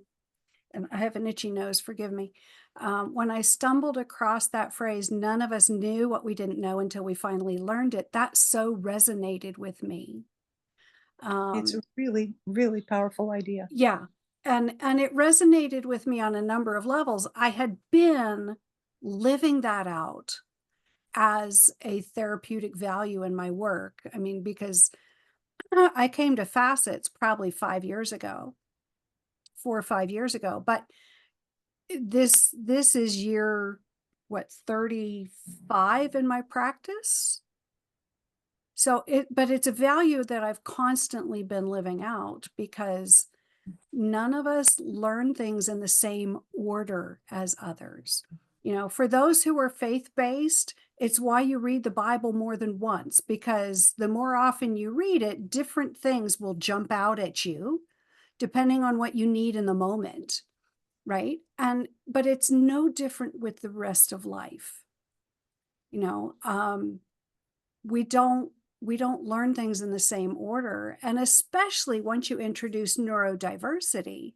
and I have an itchy nose, forgive me. When I stumbled across that phrase, none of us knew what we didn't know until we finally learned it. That so resonated with me. It's a Um, really, really powerful idea. yeah, and it resonated with me on a number of levels. I had been living that out as a therapeutic value in my work. I mean, because I came to facets probably 5 years ago, 4 or 5 years ago, but this is year, what, 35 in my practice. So but it's a value that I've constantly been living out because none of us learn things in the same order as others. For those who are faith-based, it's why you read the Bible more than once, because the more often you read it, different things will jump out at you depending on what you need in the moment, right? But it's no different with the rest of life. You know, we don't learn things in the same order, and especially once you introduce neurodiversity,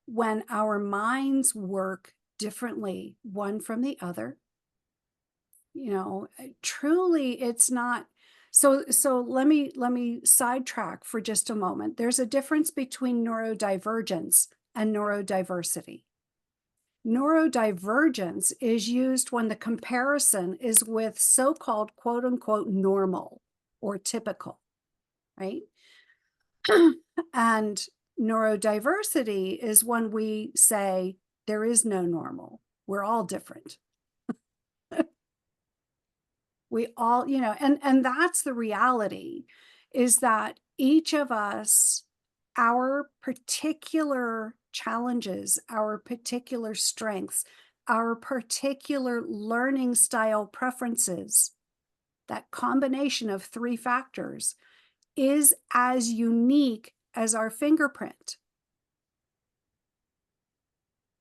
when our minds work differently one from the other. Truly, it's not. So let me sidetrack for just a moment. There's a difference between neurodivergence and neurodiversity. Neurodivergence is used when the comparison is with so-called quote unquote normal or typical, right? And neurodiversity is when we say there is no normal. We're all different. We all, and that's the reality, is that each of us, our particular challenges, our particular strengths, our particular learning style preferences, that combination of 3 factors is as unique as our fingerprint.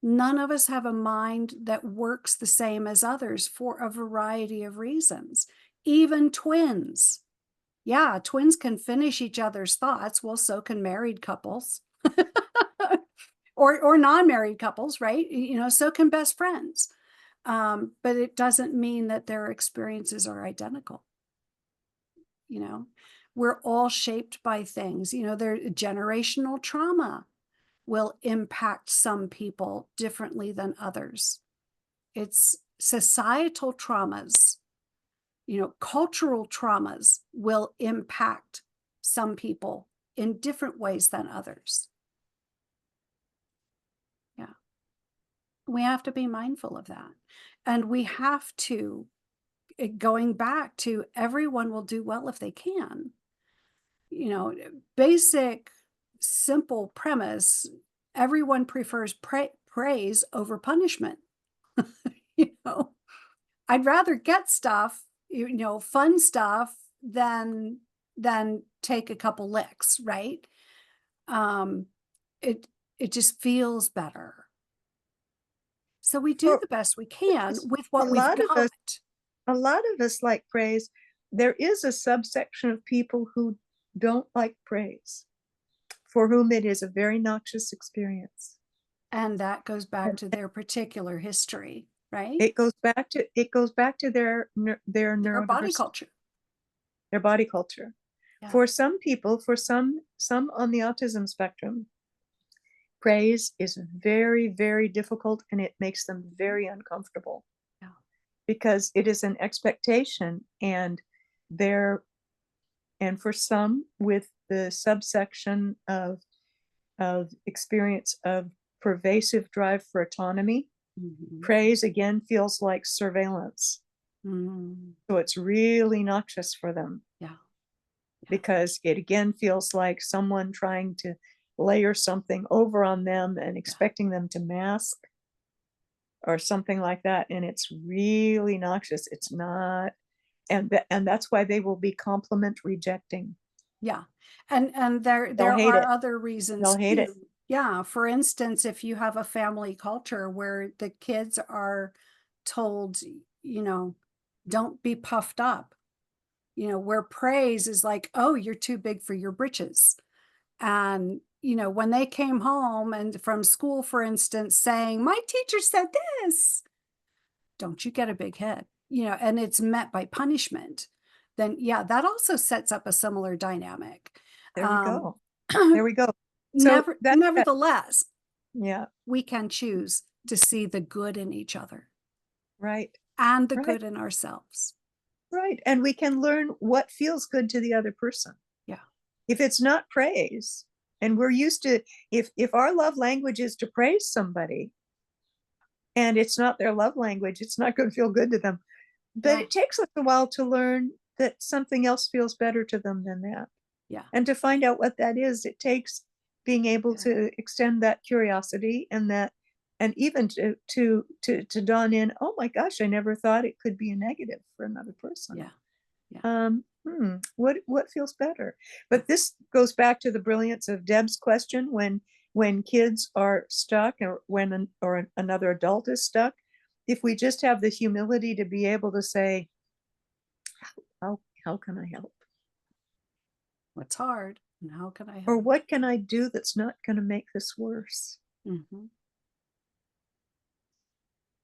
None of us have a mind that works the same as others for a variety of reasons. Even twins. Yeah, twins can finish each other's thoughts. Well, so can married couples. or non-married couples, right? So can best friends. But it doesn't mean that their experiences are identical. You know, we're all shaped by things. Their generational trauma will impact some people differently than others. It's societal traumas, cultural traumas will impact some people in different ways than others. Yeah. We have to be mindful of that. And we have to, going back to everyone will do well if they can. Basic, simple premise, everyone prefers praise over punishment. you know I'd rather get stuff, fun stuff, than take a couple licks, right? um it just feels better, so we do Well, the best we can with a what we've lot of got. us, a lot of us like praise. There is a subsection of people who don't like praise, for whom it is a very noxious experience. And that goes back And to their particular history, right? it goes back to their Their body neurodiversity, culture. their body culture. Yeah. For some people, for some on the autism spectrum, praise is very, very difficult, and it makes them very uncomfortable. Yeah. Because it is an expectation, and for some with the subsection of experience of pervasive drive for autonomy, Mhm. praise again feels like surveillance. Mhm. So it's really noxious for them. Yeah. Because it again feels like someone trying to layer something over on them and expecting them to mask or something like that. And it's really noxious. It's not, and that's why they will be compliment rejecting. Yeah. And there They'll hate are it. other reasons They'll hate it. too. Yeah. For instance, if you have a family culture where the kids are told, don't be puffed up, where praise is like, oh, you're too big for your britches. And, when they came home and from school, for instance, saying, my teacher said this, don't you get a big head, and it's met by punishment, then yeah, that also sets up a similar dynamic. There we Um, go. There we go. So nevertheless, yeah, we can choose to see the good in each other right, and the right, good in ourselves. right. And we can learn what feels good to the other person. Yeah. If it's not praise, and we're used to, if our love language is to praise somebody and it's not their love language, it's not going to feel good to them. But Yeah. it takes us a while to learn that something else feels better to them than that. Yeah. And to find out what that is, it takes being able to extend that curiosity, and that, and even to dawn in, oh my gosh, I never thought it could be a negative for another person. Yeah. Yeah. What feels better? But this goes back to the brilliance of Deb's question, when kids are stuck, or when another adult is stuck, if we just have the humility to be able to say, how can I help? What's hard and how can I help? Or what can I do that's not going to make this worse? Mm-hmm.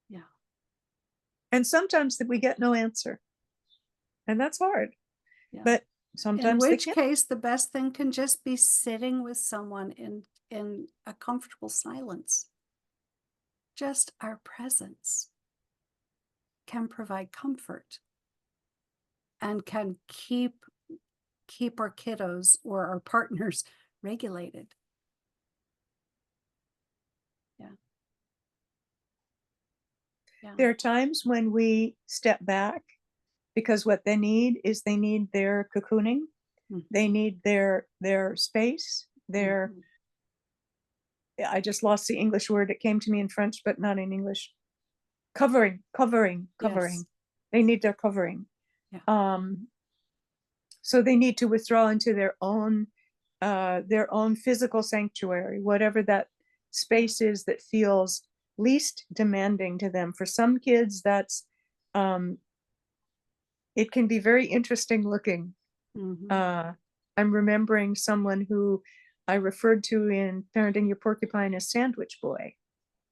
Yeah. And sometimes that we get no answer, and that's hard. Yeah. But In sometimes which case, the best thing can just be sitting with someone in a comfortable silence. Just our presence can provide comfort and can keep our kiddos or our partners regulated. Yeah. Yeah. There are times when we step back, because what they need is they need their cocooning. Mm-hmm. They need their space, their, Mm-hmm. I just lost the English word. It came to me in French, but not in English. Covering. Yes. They need their covering. Yeah. So they need to withdraw into their own physical sanctuary, whatever that space is that feels least demanding to them. For some kids, that's it can be very interesting looking. Mm-hmm. I'm remembering someone who I referred to in Parenting Your Porcupine as Sandwich Boy,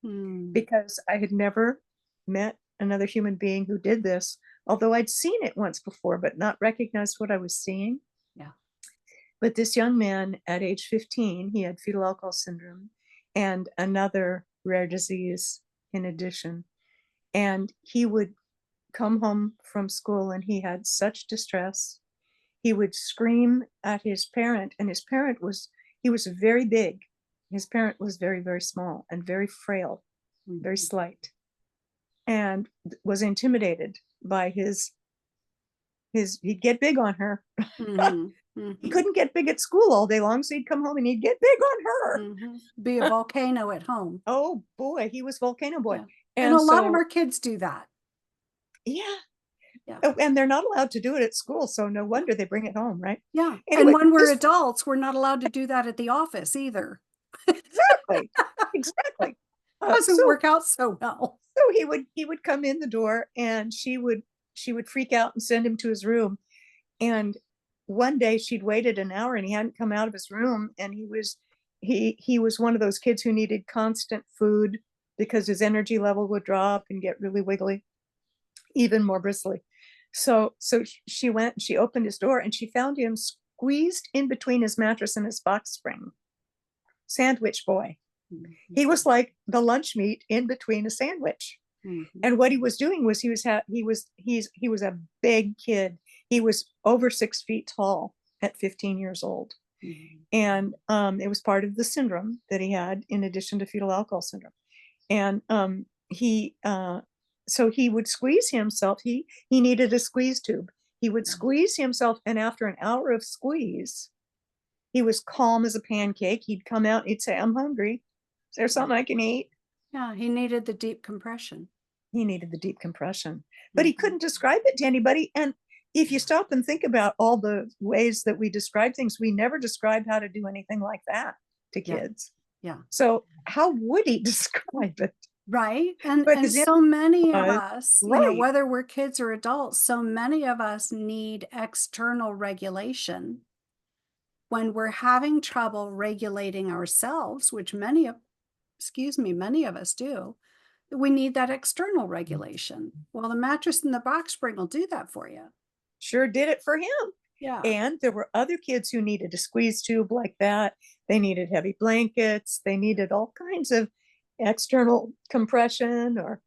because I had never met another human being who did this, although I'd seen it once before, but not recognized what I was seeing. Yeah. But this young man at age 15, he had fetal alcohol syndrome and another rare disease in addition. And he would come home from school and he had such distress. He would scream at his parent, and his parent he was very big. His parent was very, very small and very frail, very slight, and was intimidated by he'd get big on her. Mm-hmm. Mm-hmm. He couldn't get big at school all day long, so he'd come home and he'd get big on her. Mm-hmm. Be a volcano at home. Oh boy, he was volcano boy. Yeah. And a lot of our kids do that. Yeah. Yeah. Oh, and they're not allowed to do it at school, so no wonder they bring it home, right? Yeah. Anyway, and when we're adults, we're not allowed to do that at the office either. Exactly. Exactly. Doesn't work out so well. So he would come in the door, and she would freak out and send him to his room. And one day she'd waited an hour and he hadn't come out of his room, and he was one of those kids who needed constant food because his energy level would drop and get really wiggly, even more bristly. So she went, she opened his door, and she found him squeezed in between his mattress and his box spring. Sandwich boy. Mhm. He was like the lunch meat in between a sandwich. Mhm. And what he was doing was he was a big kid. He was over 6 feet tall at 15 years old. Mhm. And it was part of the syndrome that he had, in addition to fetal alcohol syndrome. And so he would squeeze himself. He needed a squeeze tube. He would squeeze himself, and after an hour of squeeze, he was calm as a pancake. He'd come out, he'd say, "I'm hungry. Is there something I can eat?" Yeah, he needed the deep compression. He needed the deep compression, but he Mhm. couldn't describe it to anybody. And if you stop and think about all the ways that we describe things, we never describe how to do anything like that to Yeah. kids. Yeah. So how would he describe it? Right. And But and his so many of was us, right. whether we're kids or adults, so many of us need external regulation when we're having trouble regulating ourselves, which many of us do. We need that external regulation. Well, the mattress and the box spring will do that for you. Sure did it for him. Yeah. And there were other kids who needed a squeeze tube like that. They needed heavy blankets. They needed all kinds of external compression or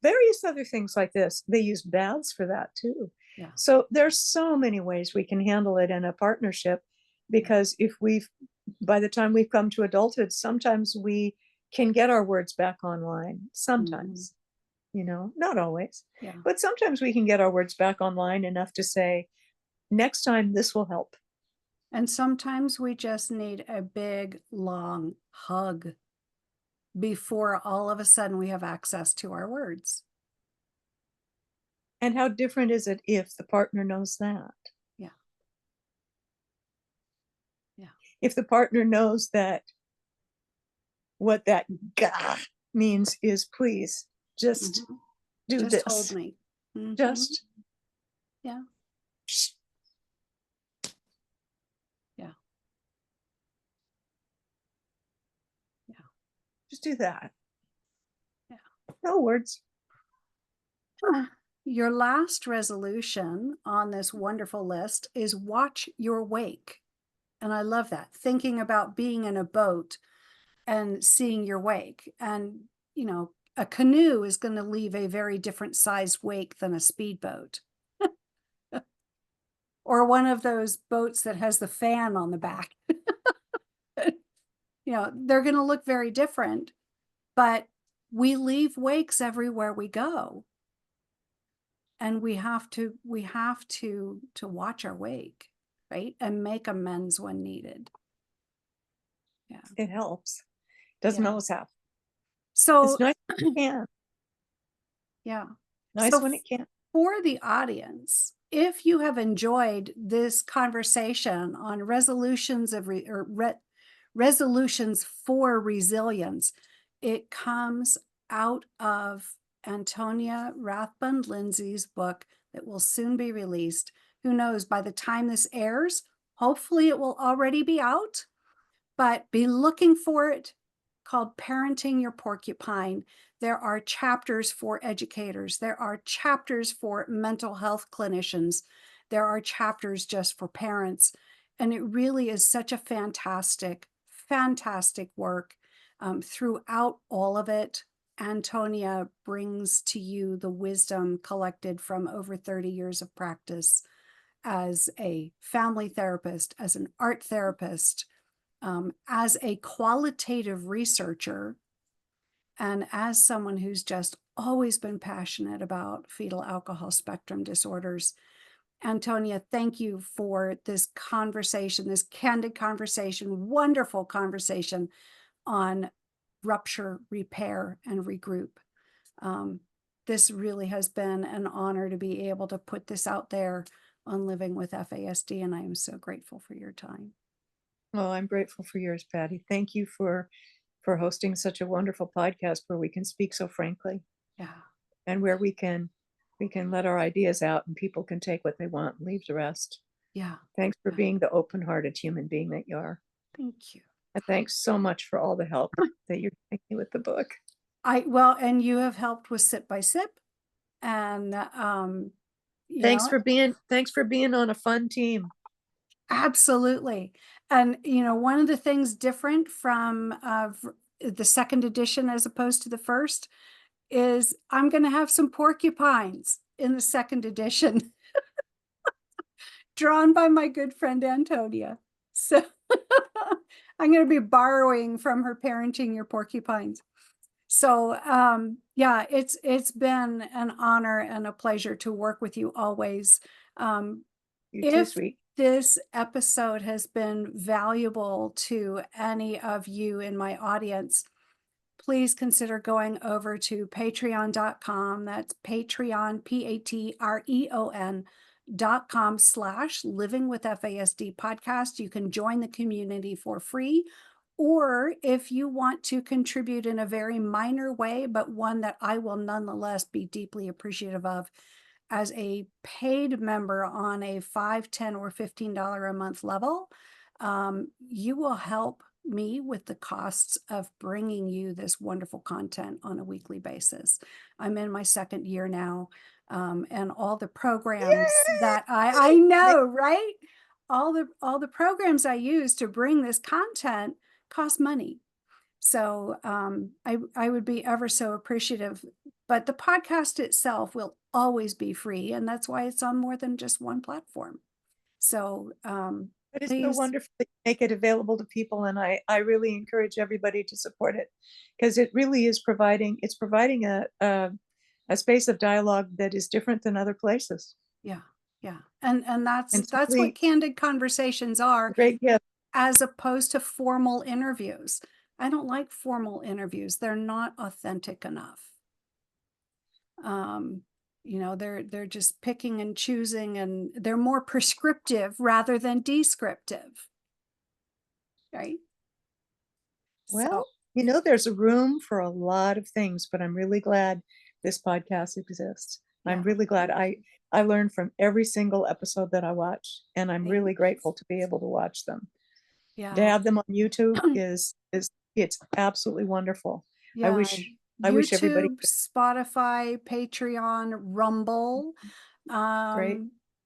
various other things like this. They used baths for that too. Yeah. So there's so many ways we can handle it in a partnership, because by the time we've come to adulthood, sometimes we can get our words back online. Sometimes, not always, Yeah. but sometimes we can get our words back online enough to say, next time this will help. And sometimes we just need a big, long hug before all of a sudden we have access to our words. And how different is it if the partner knows that? Yeah. Yeah. If the partner knows that what that gah means is, please just Mhm. do Just hold this. me. Mhm. Just Yeah. psh, Yeah. Yeah. just do that. Yeah. No words. Your last resolution on this wonderful list is watch your wake. And I love that. Thinking about being in a boat and seeing your wake. And, a canoe is going to leave a very different sized wake than a speedboat. Or one of those boats that has the fan on the back. They're going to look very different, but we leave wakes everywhere we go. And we have to watch our wake, right? And make amends when needed. Yeah. It helps. Doesn't Yeah. always have. So It's nice when it can. yeah. Nice So when it can. for the audience, if you have enjoyed this conversation on resolutions resolutions for resilience, it comes out of Antonia Lindsay's book that will soon be released. Who knows, by the time this airs, hopefully it will already be out, but be looking for it, called Parenting Your Porcupine. There are chapters for educators. There are chapters for mental health clinicians. There are chapters just for parents. And it really is such a fantastic, fantastic work. Throughout all of it, Antonia brings to you the wisdom collected from over 30 years of practice as a family therapist, as an art therapist, as a qualitative researcher, and as someone who's just always been passionate about fetal alcohol spectrum disorders. Antonia, thank you for this conversation, this candid conversation, wonderful conversation on rupture, repair, and regroup. This really has been an honor to be able to put this out there on Living with FASD, and I am so grateful for your time. Well, I'm grateful for yours, Patti. Thank you for hosting such a wonderful podcast where we can speak so frankly. Yeah. And where we can let our ideas out and people can take what they want and leave the rest. Yeah. Thanks for Yeah. being the open-hearted human being that you are. Thank you. And thanks so much for all the help that you're giving me with the book. Well, and you have helped with Sip by Sip, and you know, Thanks for being on a fun team. absolutely. And one of the things different from the second edition as opposed to the first is I'm going to have some porcupines in the second edition, drawn by my good friend Antonia. So I'm going to be borrowing from her Parenting Your Porcupines. So yeah, it's been an honor and a pleasure to work with you always. Um, You're too if sweet. this episode has been valuable to any of you in my audience, please consider going over to patreon.com. That's Patreon, patreon.com/living with FASD podcast. You can join the community for free. Or if you want to contribute in a very minor way, but one that I will nonetheless be deeply appreciative of, as a paid member on a $5, $10, or $15 a month level, you will help me with the costs of bringing you this wonderful content on a weekly basis. I'm in my second year now, and all the programs that I know, right? All the programs I use to bring this content cost money. So I would be ever so appreciative. But the podcast itself will always be free, and that's why it's on more than just one platform. So But it's so please, wonderful that you make it available to people, and I really encourage everybody to support it, because it really is providing a space of dialogue that is different than other places. yeah, yeah, and that's And it's that's what really candid conversations a are, great gift. as opposed to formal interviews. I don't like formal interviews; they're not authentic enough. Um, they're just picking and choosing, and they're more prescriptive rather than descriptive, right? So Well, there's a room for a lot of things, but I'm really glad this podcast exists. I'm yeah, really glad I learned from every single episode that I watch, and I'm really thanks. grateful to be able to watch them. To Yeah. have them on YouTube is it's absolutely wonderful. I Yeah, wish I wish everybody YouTube, Spotify, Patreon, Rumble. great.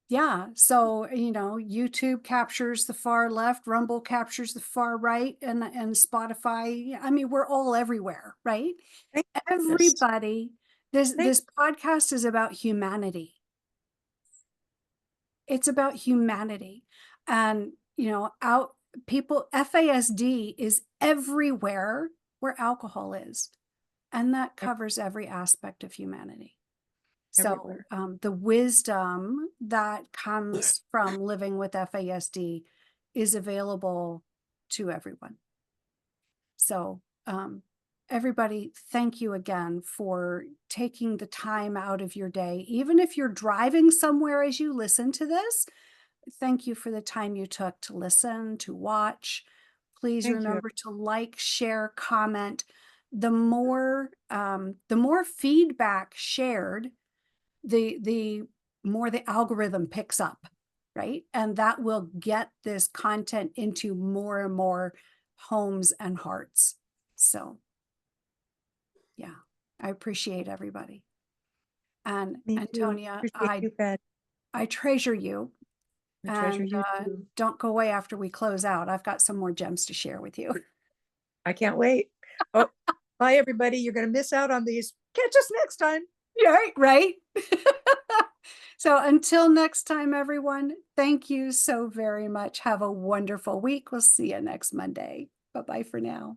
Yeah, so YouTube captures the far left, Rumble captures the far right, and Spotify. I mean, we're all everywhere, right? Thank goodness. Everybody. This Thank this podcast is about humanity. It's about humanity. And out people, FASD is everywhere where alcohol is. And that covers every aspect of humanity. So everywhere. the wisdom that comes from living with FASD is available to everyone. So everybody, thank you again for taking the time out of your day. Even if you're driving somewhere as you listen to this, thank you for the time you took to listen, to watch. Please Thank you. remember to like, share, comment. The more feedback shared, the more the algorithm picks up, right? And that will get this content into more and more homes and hearts. So yeah, I appreciate everybody. And Me too. Antonia, Appreciate I you, Pat. I treasure you. I treasure And you too. don't go away after we close out. I've got some more gems to share with you. I can't wait. Oh, bye everybody. You're gonna miss out on these. Catch us next time. Right, right. So until next time, everyone, thank you so very much. Have a wonderful week. We'll see you next Monday. Bye-bye for now.